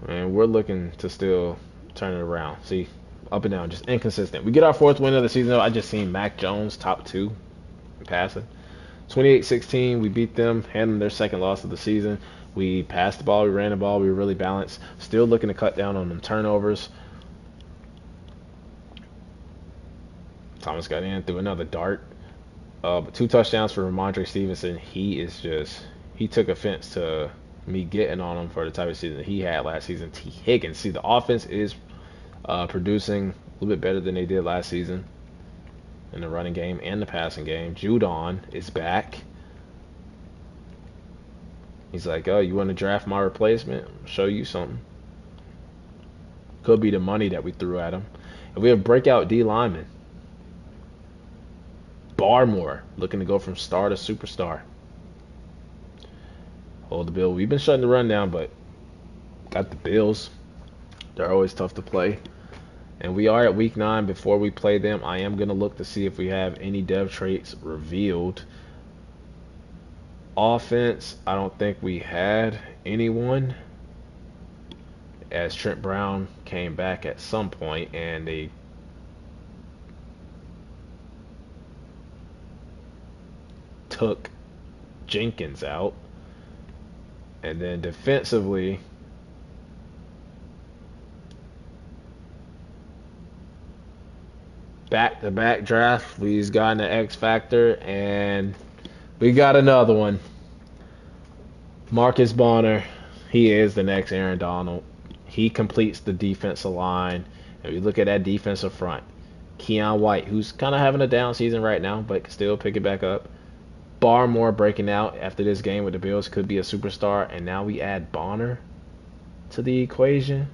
And we're looking to still turn it around. See, up and down, just inconsistent. We get our 4th win of the season, though. I just seen Mac Jones, top 2 in passing. 28-16, we beat them, handling their 2nd loss of the season. We passed the ball, we ran the ball, we were really balanced. Still looking to cut down on them turnovers. Thomas got in through another dart. But 2 touchdowns for Ramondre Stevenson. He took offense to me getting on him for the type of season that he had last season. T. Higgins. See, the offense is producing a little bit better than they did last season in the running game and the passing game. Judon is back. He's like, oh, you want to draft my replacement? I'll show you something. Could be the money that we threw at him. And we have breakout D lineman. Barmore looking to go from star to superstar. Hold the bill. We've been shutting the run down, but got the Bills. They're always tough to play. And we are at week 9. Before we play them, I am going to look to see if we have any dev traits revealed. Offense, I don't think we had anyone, as Trent Brown came back at some point and they took Jenkins out. And then defensively, back-to-back draft, we've gotten an X Factor, and we got another one. Marcus Bonner, he is the next Aaron Donald. He completes the defensive line. And we look at that defensive front. Keon White, who's kind of having a down season right now, but can still pick it back up. Barmore breaking out after this game with the Bills, could be a superstar. And now we add Bonner to the equation.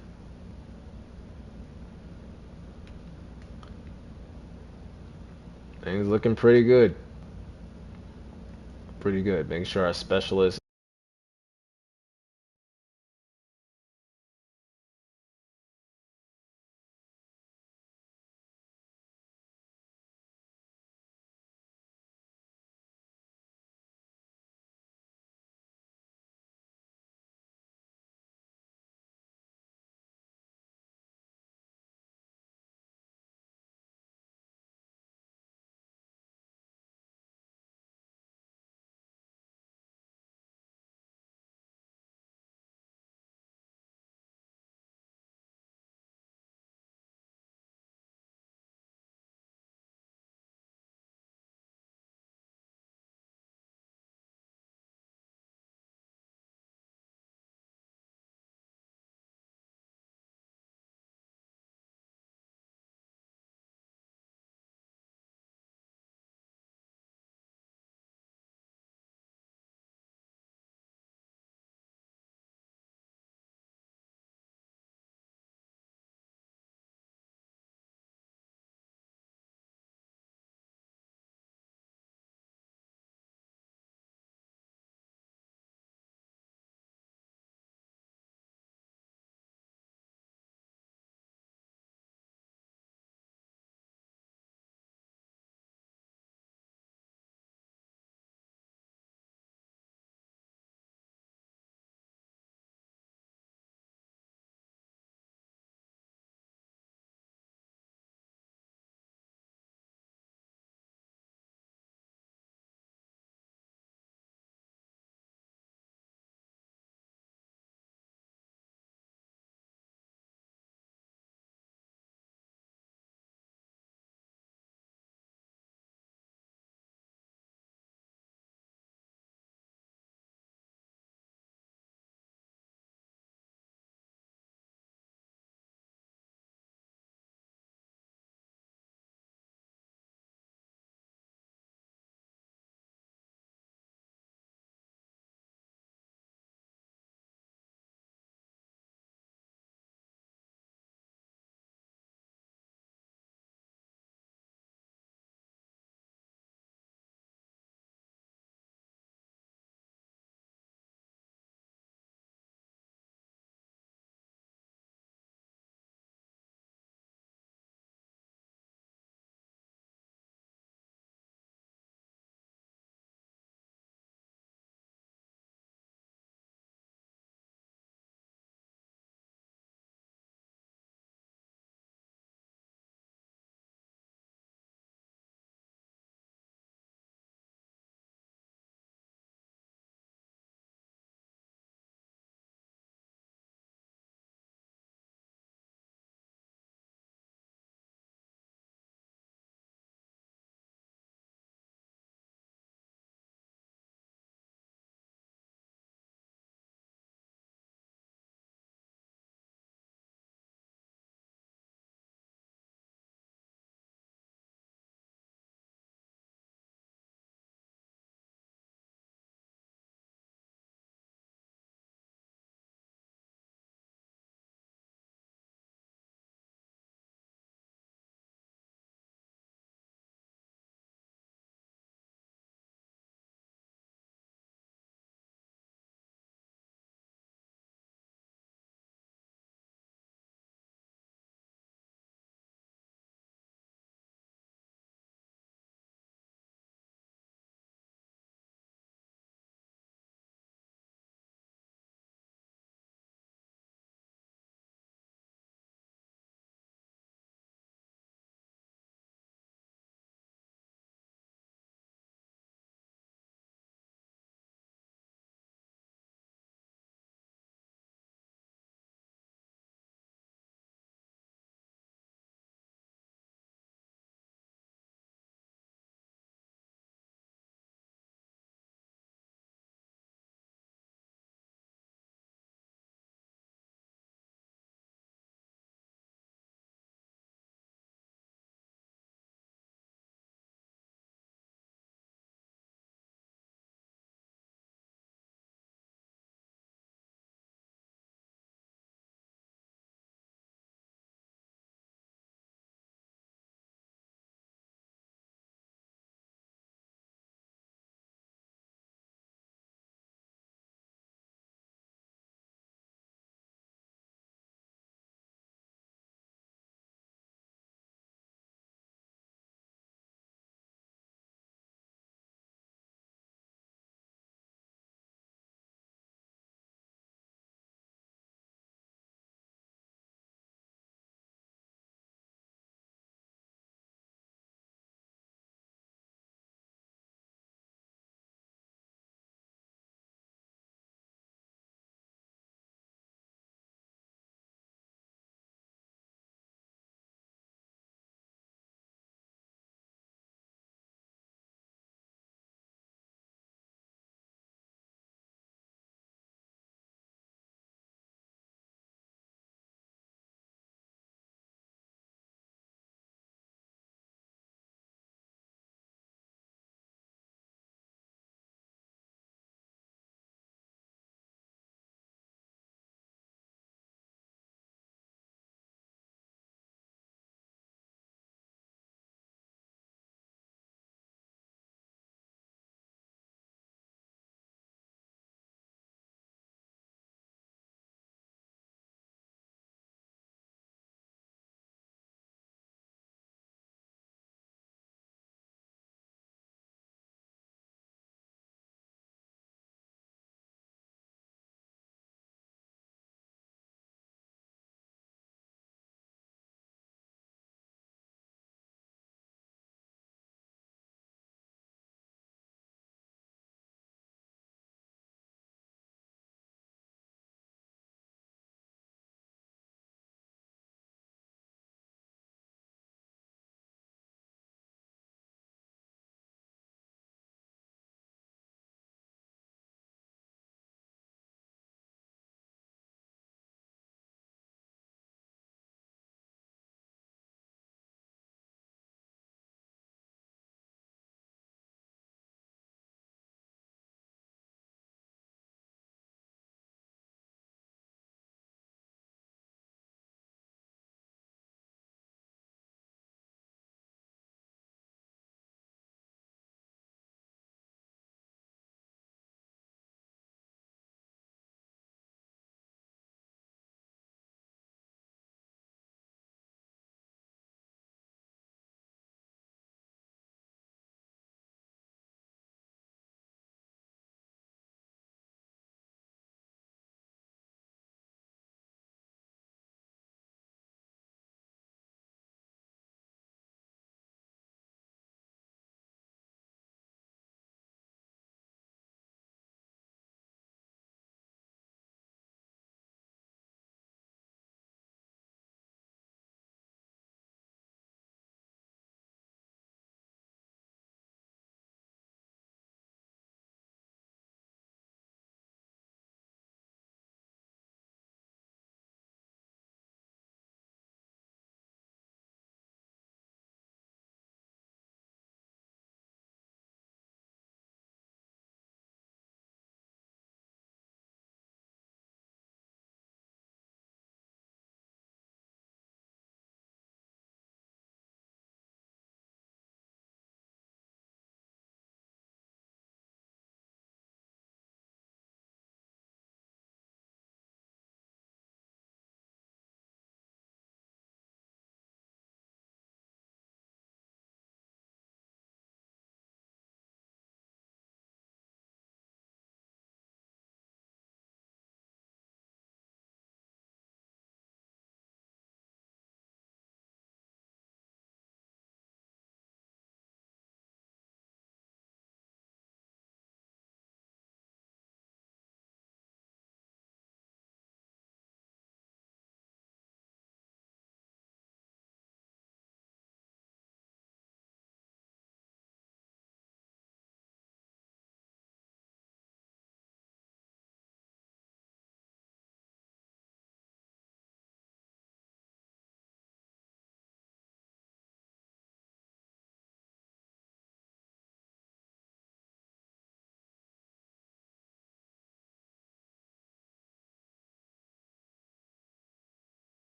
Things looking pretty good. Pretty good. Making sure our specialists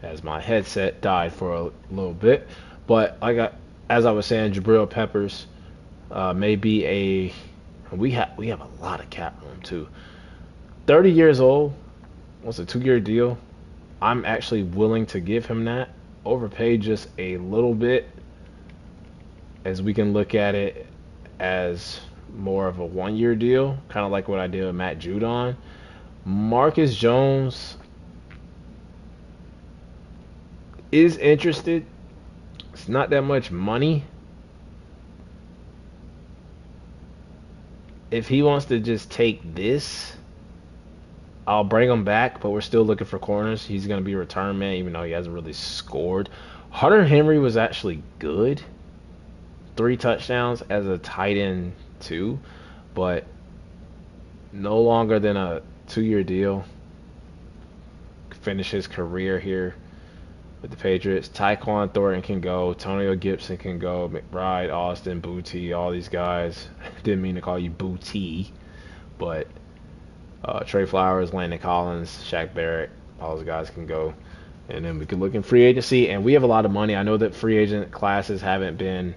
as my headset died for a little bit. But as I was saying, Jabril Peppers may be a we have a lot of cap room too. 30 years old. What's a 2-year deal? I'm actually willing to give him that. Overpay just a little bit, as we can look at it as more of a 1-year deal, kind of like what I did with Matt Judon. Marcus Jones is interested. It's not that much money. If he wants to just take this, I'll bring him back, but we're still looking for corners. He's going to be a return man, even though he hasn't really scored. Hunter Henry was actually good. 3 touchdowns as a tight end, too, but no longer than a 2-year deal. Finish his career here with the Patriots. Tyquan Thornton can go. Antonio Gibson can go. McBride, Austin, Booty, all these guys. Didn't mean to call you Booty, but Trey Flowers, Landon Collins, Shaq Barrett, all those guys can go. And then we can look in free agency, and we have a lot of money. I know that free agent classes haven't been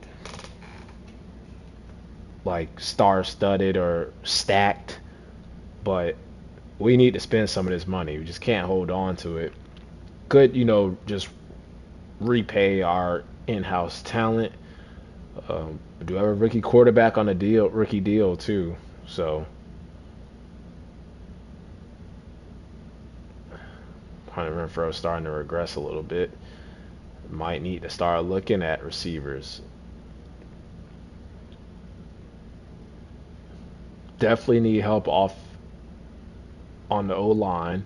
like star-studded or stacked, but we need to spend some of this money. We just can't hold on to it. Could, just repay our in-house talent. Do have a rookie quarterback on a rookie deal too. So Hunter Renfrow starting to regress a little bit. Might need to start looking at receivers. Definitely need help off on the O-line.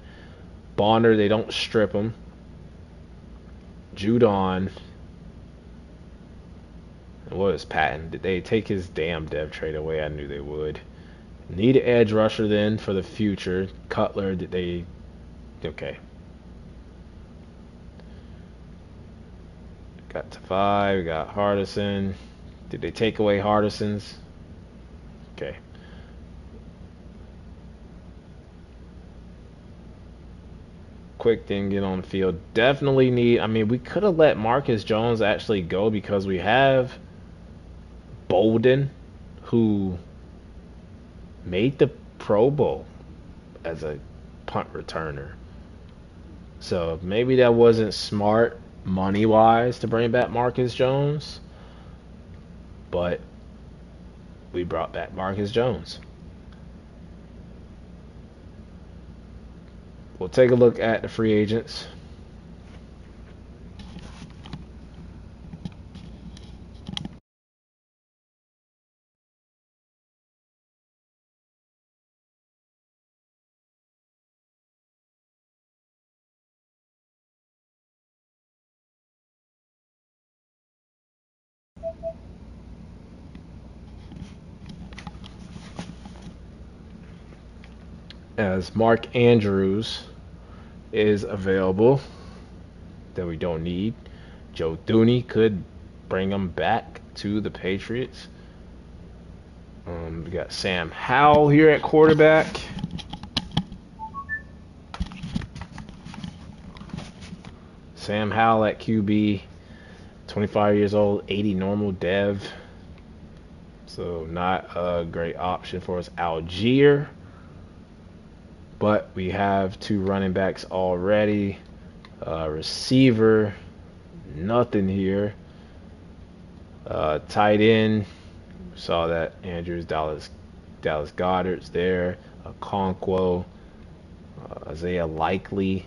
Bonner, they don't strip him. Judon. And what is Patton? Did they take his damn dev trade away? I knew they would. Need an edge rusher then for the future. Cutler, did they... Okay. Got to 5. We got Hardison. Did they take away Hardison's? Okay. Quick didn't get on the field. Definitely need... I mean, we could have let Marcus Jones actually go because we have Bolden, who made the Pro Bowl as a punt returner. So maybe that wasn't smart money-wise to bring back Marcus Jones. But we brought back Marcus Jones. We'll take a look at the free agents. As Mark Andrews is available that we don't need. Joe Thuney could bring him back to the Patriots. We got Sam Howell here at quarterback. Sam Howell at QB, 25 years old, 80 normal dev. So not a great option for us. Algier. But we have 2 running backs already. Receiver, nothing here. Tight end, saw that Andrews, Dallas Goedert's there. Conquo, Isaiah Likely.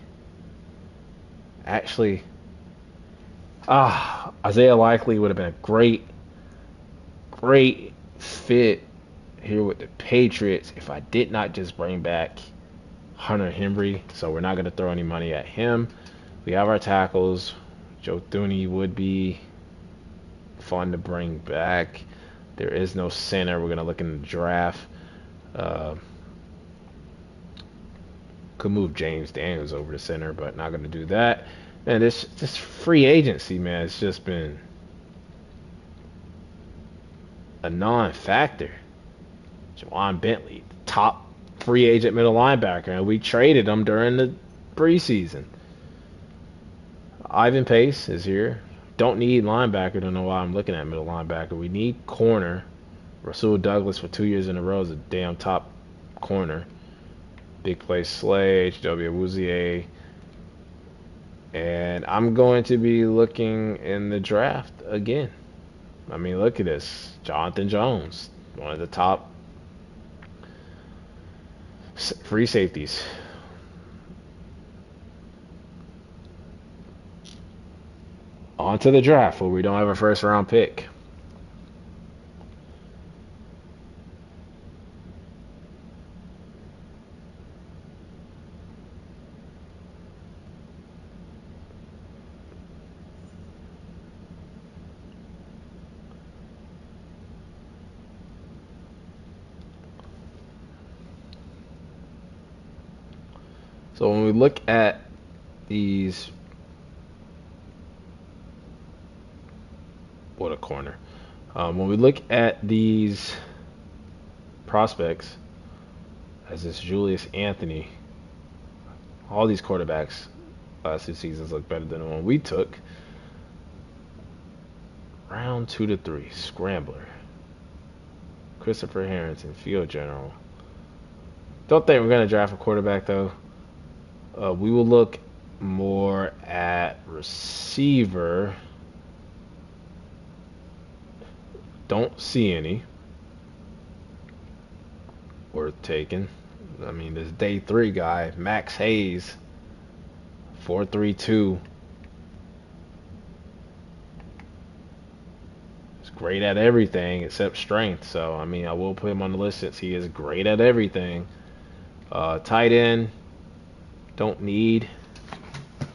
Actually, Isaiah Likely would have been a great fit here with the Patriots if I did not just bring back Hunter Henry. So we're not going to throw any money at him. We have our tackles. Joe Thuney would be fun to bring back. There is no center. We're going to look in the draft. Could move James Daniels over to center, but not going to do that. And this free agency, man, it's just been a non-factor. Jawan Bentley, top free agent middle linebacker, and we traded him during the preseason. Ivan Pace is here. Don't need linebacker. Don't know why I'm looking at middle linebacker. We need corner. Rasul Douglas for 2 years in a row is a damn top corner. Big play Slay, H.W. Awuzie. And I'm going to be looking in the draft again. I mean, look at this. Jonathan Jones, one of the top free safeties. On to the draft where we don't have a first round pick. So when we look at these, what a corner. When we look at these prospects, as this Julius Anthony, all these quarterbacks last 2 seasons look better than the one we took. Round 2 to 3, Scrambler, Christopher Harrington, Field General. Don't think we're going to draft a quarterback though. We will look more at receiver. Don't see any worth taking. I mean, this day 3 guy, Max Hayes, 4.32. He's great at everything except strength. So, I mean, I will put him on the list since he is great at everything. Tight end, don't need.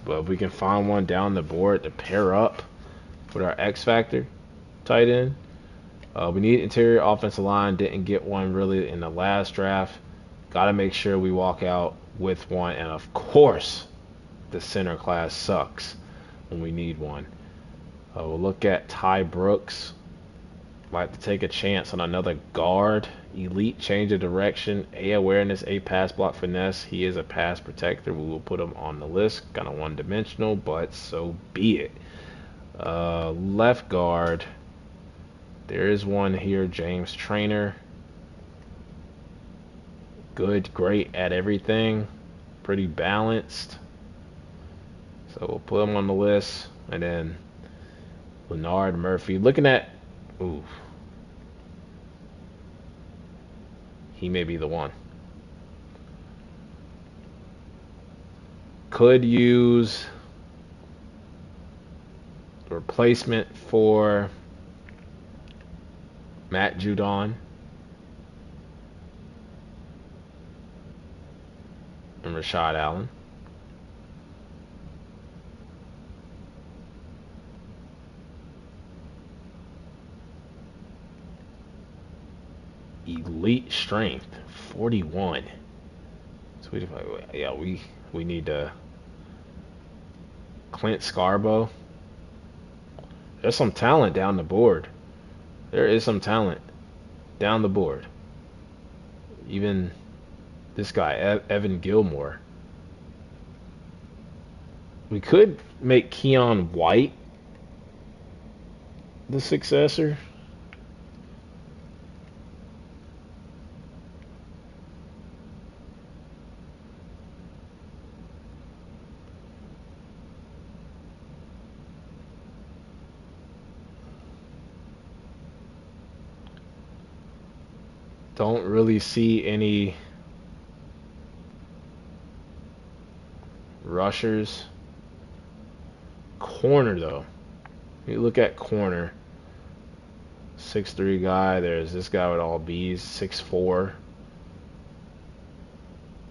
But if we can find one down the board to pair up with our X Factor tight end. We need interior offensive line. Didn't get one really in the last draft. Got to make sure we walk out with one. And, of course, the center class sucks when we need one. We'll look at Ty Brooks. Like to take a chance on another guard. Elite change of direction. A awareness, A pass block finesse. He is a pass protector. We will put him on the list. Kind of one-dimensional, but so be it. Left guard. There is one here, James Trainer. Good, great at everything. Pretty balanced. So we'll put him on the list. And then Leonard Murphy. Looking at... Ooh. He may be the one. Could use a replacement for Matt Judon and Rashad Allen. Elite strength, 41. Sweet. Yeah, we need to. Clint Scarbo. There's some talent down the board. There is some talent down the board. Even this guy, Evan Gilmore. We could make Keon White the successor. Don't really see any rushers. Corner, though. You look at corner. 6'3" guy. There's this guy with all B's. 6'4".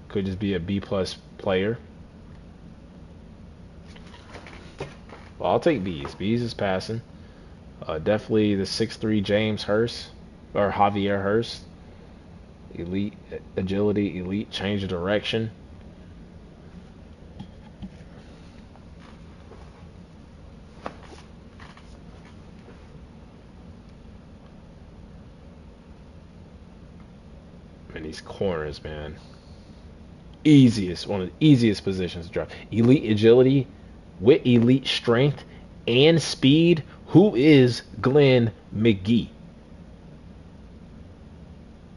Could just be a B-plus player. Well, I'll take B's. B's is passing. Definitely the 6'3" James Hurst. Or Javier Hurst. Elite agility, elite change of direction. And these corners, man. One of the easiest positions to draft. Elite agility, with elite strength and speed. Who is Glenn McGee?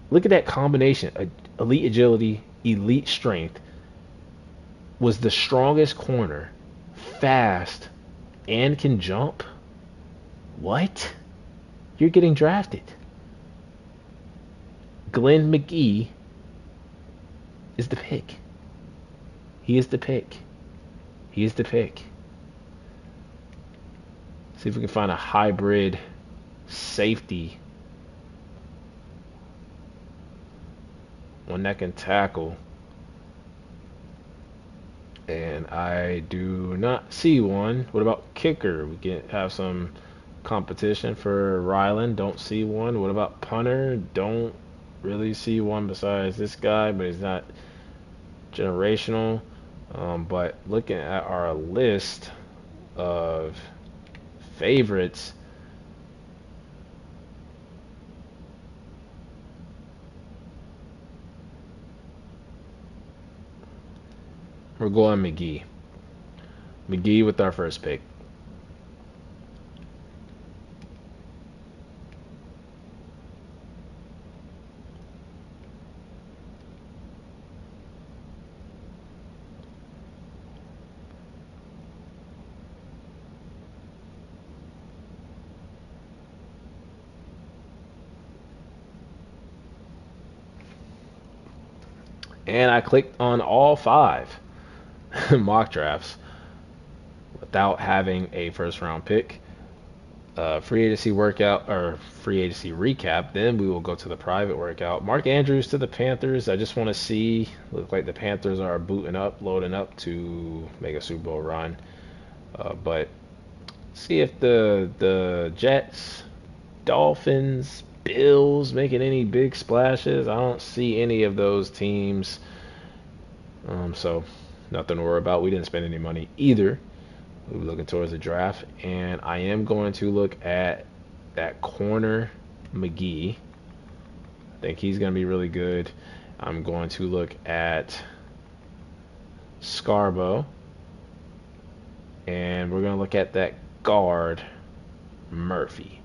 Look at that combination. Elite agility, elite strength, was the strongest corner, fast, and can jump. What? You're getting drafted. Glenn McGee is the pick. He is the pick. He is the pick. See if we can find a hybrid safety. One that can tackle. And I do not see one. What about kicker? We can have some competition for Ryland. Don't see one. What about punter? Don't really see one besides this guy, but he's not generational. But looking at our list of favorites, we're going McGee. McGee with our first pick. And I clicked on all 5 mock drafts without having a first round pick. Free agency workout or free agency recap. Then we will go to the private workout. Mark Andrews to the Panthers. I just want to see. Look like the Panthers are booting up, loading up to make a Super Bowl run. But see if the Jets, Dolphins, Bills making any big splashes. I don't see any of those teams. So nothing to worry about. We didn't spend any money either. We're looking towards the draft, and I am going to look at that corner McGee. I think he's going to be really good. I'm going to look at Scarborough, and we're going to look at that guard Murphy.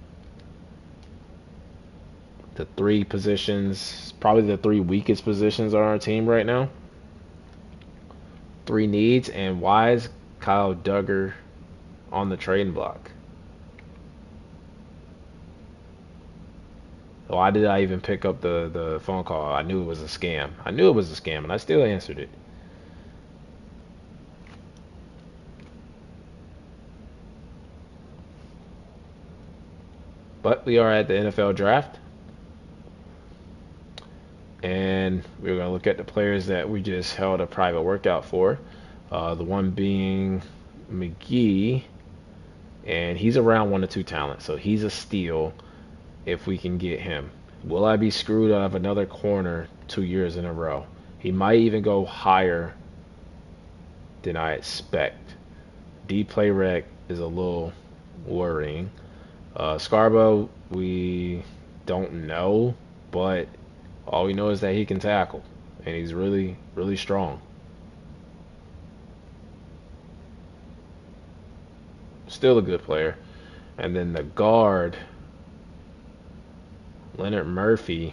The 3 positions, probably the 3 weakest positions on our team right now. 3 needs, and why is Kyle Duggar on the trading block? Why did I even pick up the phone call? I knew it was a scam. I knew it was a scam, and I still answered it. But we are at the NFL draft. And we're going to look at the players that we just held a private workout for. The one being McGee, and he's a round 1 to 2 talent, so he's a steal if we can get him. Will I be screwed out of another corner 2 years in a row? He might even go higher than I expect. D play rec is a little worrying. Scarborough, we don't know, but all we know is that he can tackle, and he's really, really strong. Still a good player. And then the guard, Leonard Murphy.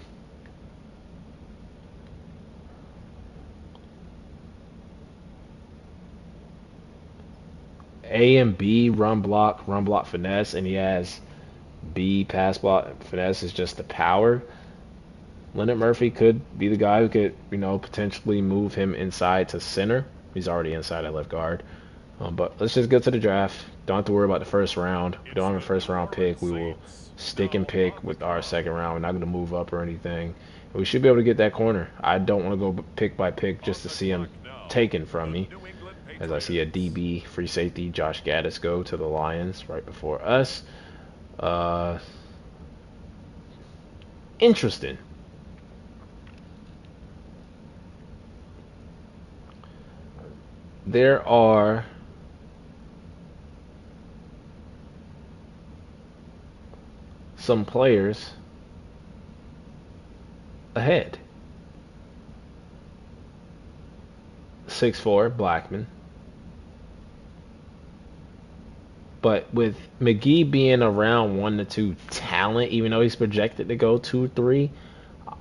A and B run block, finesse, and he has B pass block. Finesse is just the power. Leonard Murphy could be the guy who could, potentially move him inside to center. He's already inside at left guard. But let's just get to the draft. Don't have to worry about the first round. We don't have a first round pick. We will stick and pick with our second round. We're not going to move up or anything. We should be able to get that corner. I don't want to go pick by pick just to see him taken from me. As I see a DB, free safety, Josh Gaddis go to the Lions right before us. Interesting. There are some players ahead. 6'4", Blackman. But with McGee being around 1 to 2 talent, even though he's projected to go 2 3,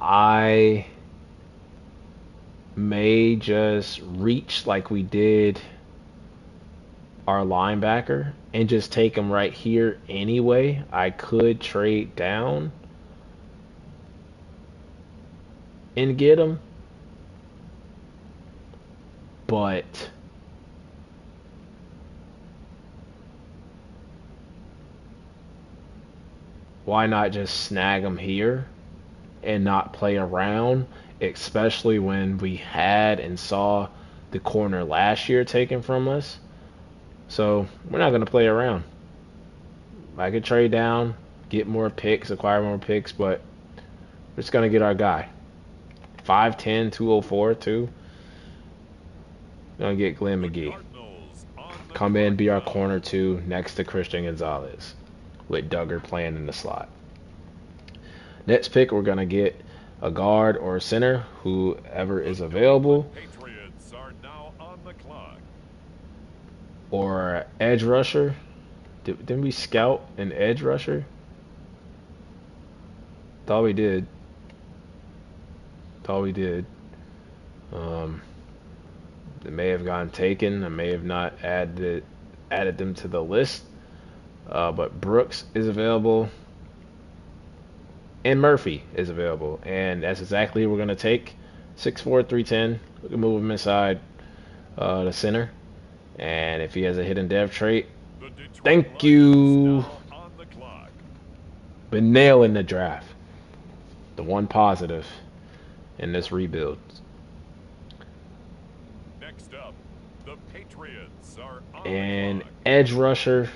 I may just reach like we did our linebacker and just take him right here anyway. I could trade down and get him, but why not just snag him here and not play around, especially when we had and saw the corner last year taken from us. So we're not going to play around. I could trade down, get more picks, acquire more picks, but we're just going to get our guy. 5'10", 204 too. Going to get Glenn McGee. Come in, be our corner 2 next to Christian Gonzalez, with Duggar playing in the slot. Next pick, we're going to get a guard or a center, whoever is available. Patriots are now on the clock. Or edge rusher. Didn't we scout an edge rusher? Thought we did. They may have gotten taken. I may have not added them to the list. But Brooks is available. And Murphy is available. And that's exactly who we're going to take. 6'4", 310. We can move him inside the center. And if he has a hidden dev trait, thank you. Been nailing the draft. The one positive in this rebuild. Next up, the Patriots are on And the clock. edge rusher.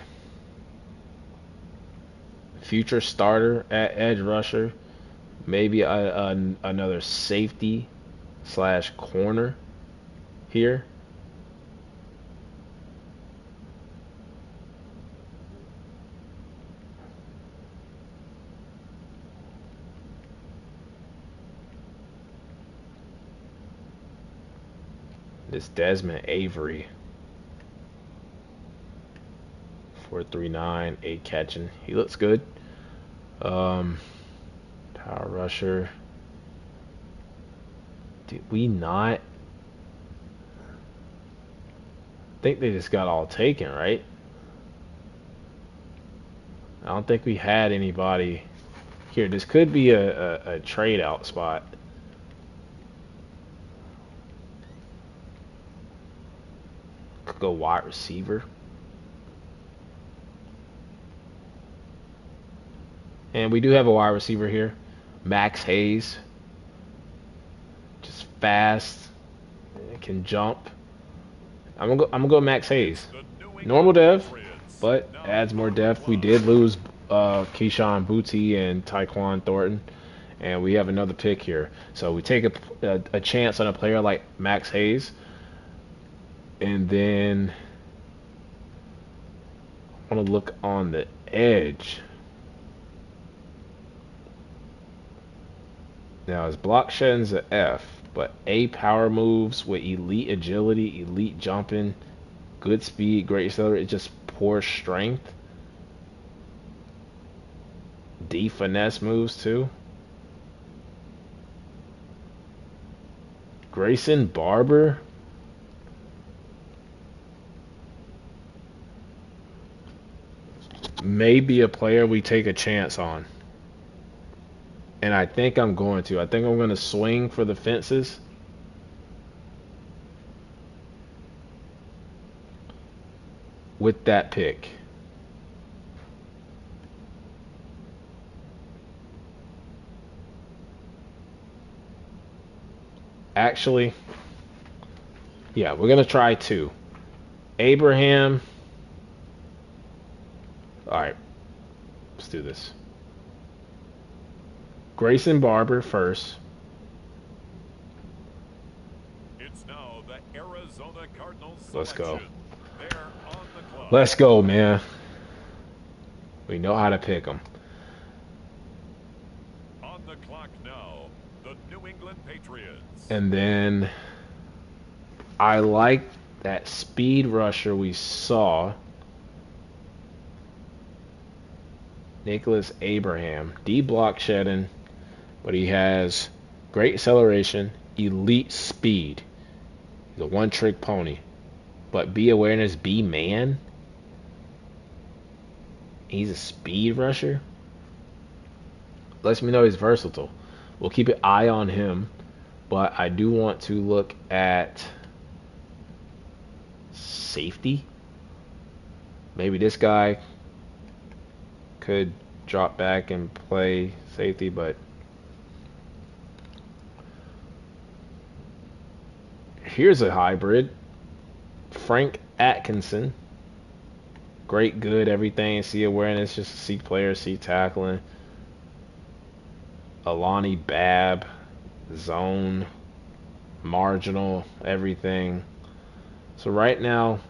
Future starter at edge rusher. Maybe another safety / corner here. This Desmond Avery. 4.39, 8 catching. He looks good. Power rusher. Did we not? I think they just got all taken, right? I don't think we had anybody here. This could be a trade out spot. Could go wide receiver. And we do have a wide receiver here, Max Hayes. Just fast, can jump. I'm gonna go Max Hayes. Normal dev, but adds more depth. We did lose Keyshawn Booty and Tyquan Thornton, and we have another pick here. So we take a chance on a player like Max Hayes, and then I want to look on the edge. Now his block shedding's an F, but A power moves with elite agility, elite jumping, good speed, great accelerator. It's just poor strength. D finesse moves too. Grayson Barber. May be a player we take a chance on. And I think I'm going to. I think I'm going to swing for the fences. With that pick. Actually, yeah, we're going to try 2. Abraham. All right. Let's do this. Grayson Barber first. It's now the Arizona Cardinals. Let's go. They're on the clock. Let's go, man. We know how to pick them. On the clock now, the New England Patriots. And then I like that speed rusher we saw. Nicholas Abraham. D block shedding, but he has great acceleration, elite speed. He's a one-trick pony. But B awareness, B man. He's a speed rusher. Lets me know he's versatile. We'll keep an eye on him, but I do want to look at safety. Maybe this guy could drop back and play safety, but here's a hybrid. Frank Atkinson. Great, good, everything. C awareness, just a C player, C tackling. Alani Babb, zone, marginal, everything. So right now,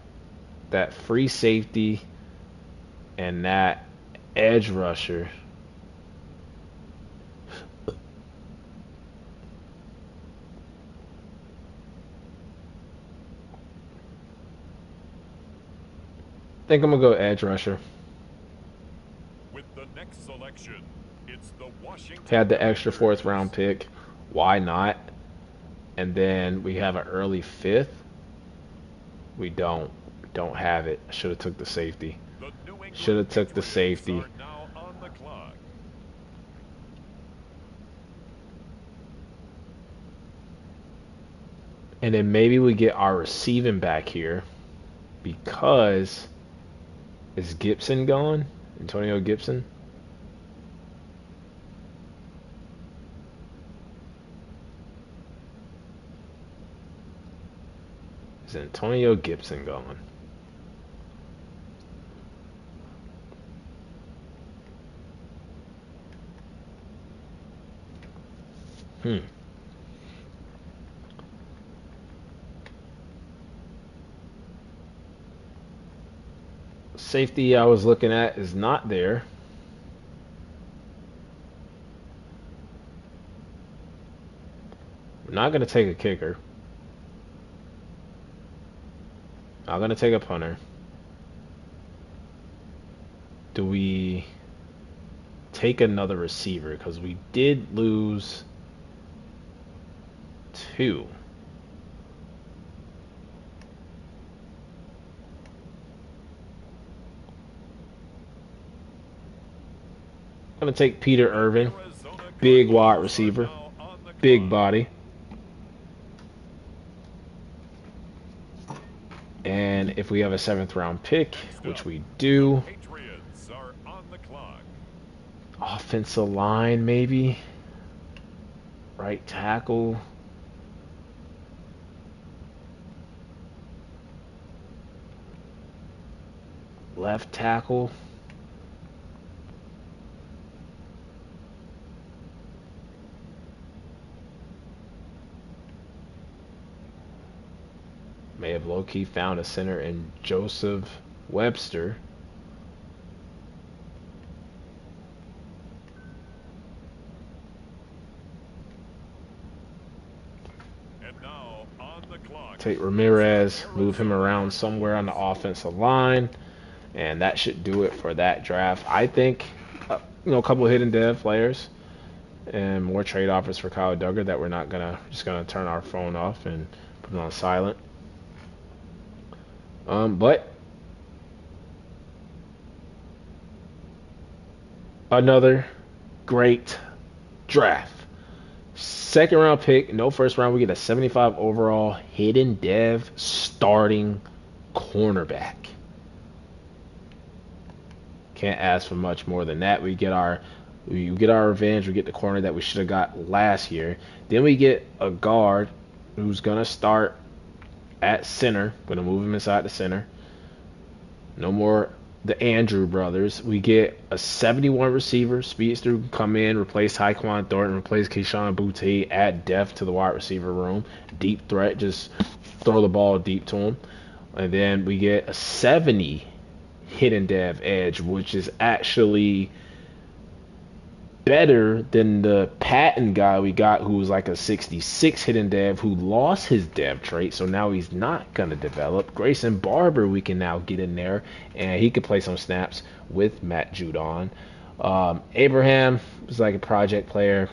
that free safety and that edge rusher. I think I'm gonna go edge rusher. With the next selection, it's the Washington. Had the extra fourth round pick. Why not? And then we have an early fifth. We don't have it. Should have took the safety. Should have took the safety. And then maybe we get our receiving back here because is Gibson gone? Antonio Gibson? Is Antonio Gibson gone? Safety I was looking at is not there. We're not going to take a kicker. Not going to take a punter. Do we take another receiver? Because we did lose 2. I'm going to take Peter Irvin. Big wide receiver. Big body. And if we have a 7th round pick, which we do. Patriots are on the clock. Offensive line, maybe. Right tackle. Left tackle. May have low-key found a center in Joseph Webster. And now on the clock. Take Ramirez, move him around somewhere on the offensive line, and that should do it for that draft. I think, a couple of hidden dev players and more trade offers for Kyle Duggar that we're not just gonna turn our phone off and put it on silent. But another great draft. 2nd round pick, no 1st round. We get a 75 overall hidden dev starting cornerback. Can't ask for much more than that. We get our revenge. We get the corner that we should have got last year. Then we get a guard who's gonna start at center. Gonna move him inside the center. No more the Andrew brothers. We get a 71 receiver. Speedster can come in, replace Tyquan Thornton, replace Keyshawn Boutte, add depth to the wide receiver room. Deep threat, just throw the ball deep to him. And then we get a 70 hidden dev edge, which is actually better than the Patton guy we got, who was like a 66 hidden dev, who lost his dev trait, so now he's not going to develop. Grayson Barber we can now get in there, and he could play some snaps with Matt Judon. Abraham was like a project player.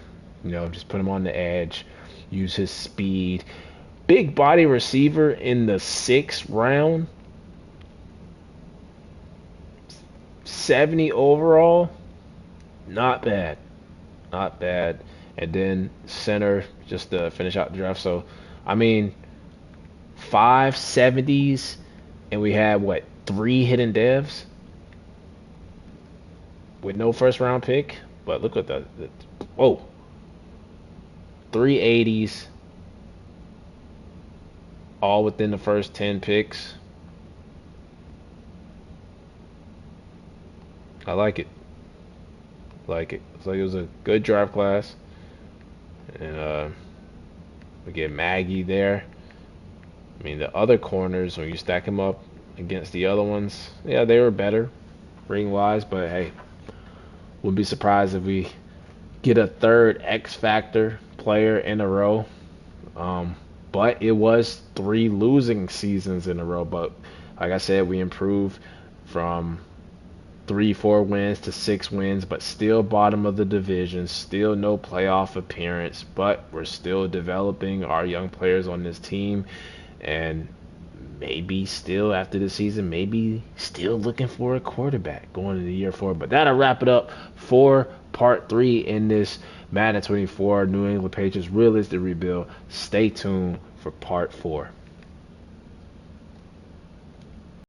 Just put him on the edge, use his speed. Big body receiver in the sixth round, 70 overall. Not bad. Not bad. And then center just to finish out the draft. So, I mean, 570s, and we had what, three hidden devs with no first round pick. But look at the whoa, 380s, all within the first 10 picks. I like it. Like it. It's like it was a good draft class, and we get Maggie there. I mean, the other corners, when you stack them up against the other ones, yeah, they were better ring wise, but hey, wouldn't be surprised if we get a third X Factor player in a row. But it was three losing seasons in a row. But like I said, we improved from 3-4 wins to 6 wins, but still bottom of the division, still no playoff appearance. But we're still developing our young players on this team, and maybe still after the season, maybe still looking for a quarterback going into year 4. But that'll wrap it up for part 3 in this Madden 24 New England Patriots realistic rebuild. Stay tuned for part 4.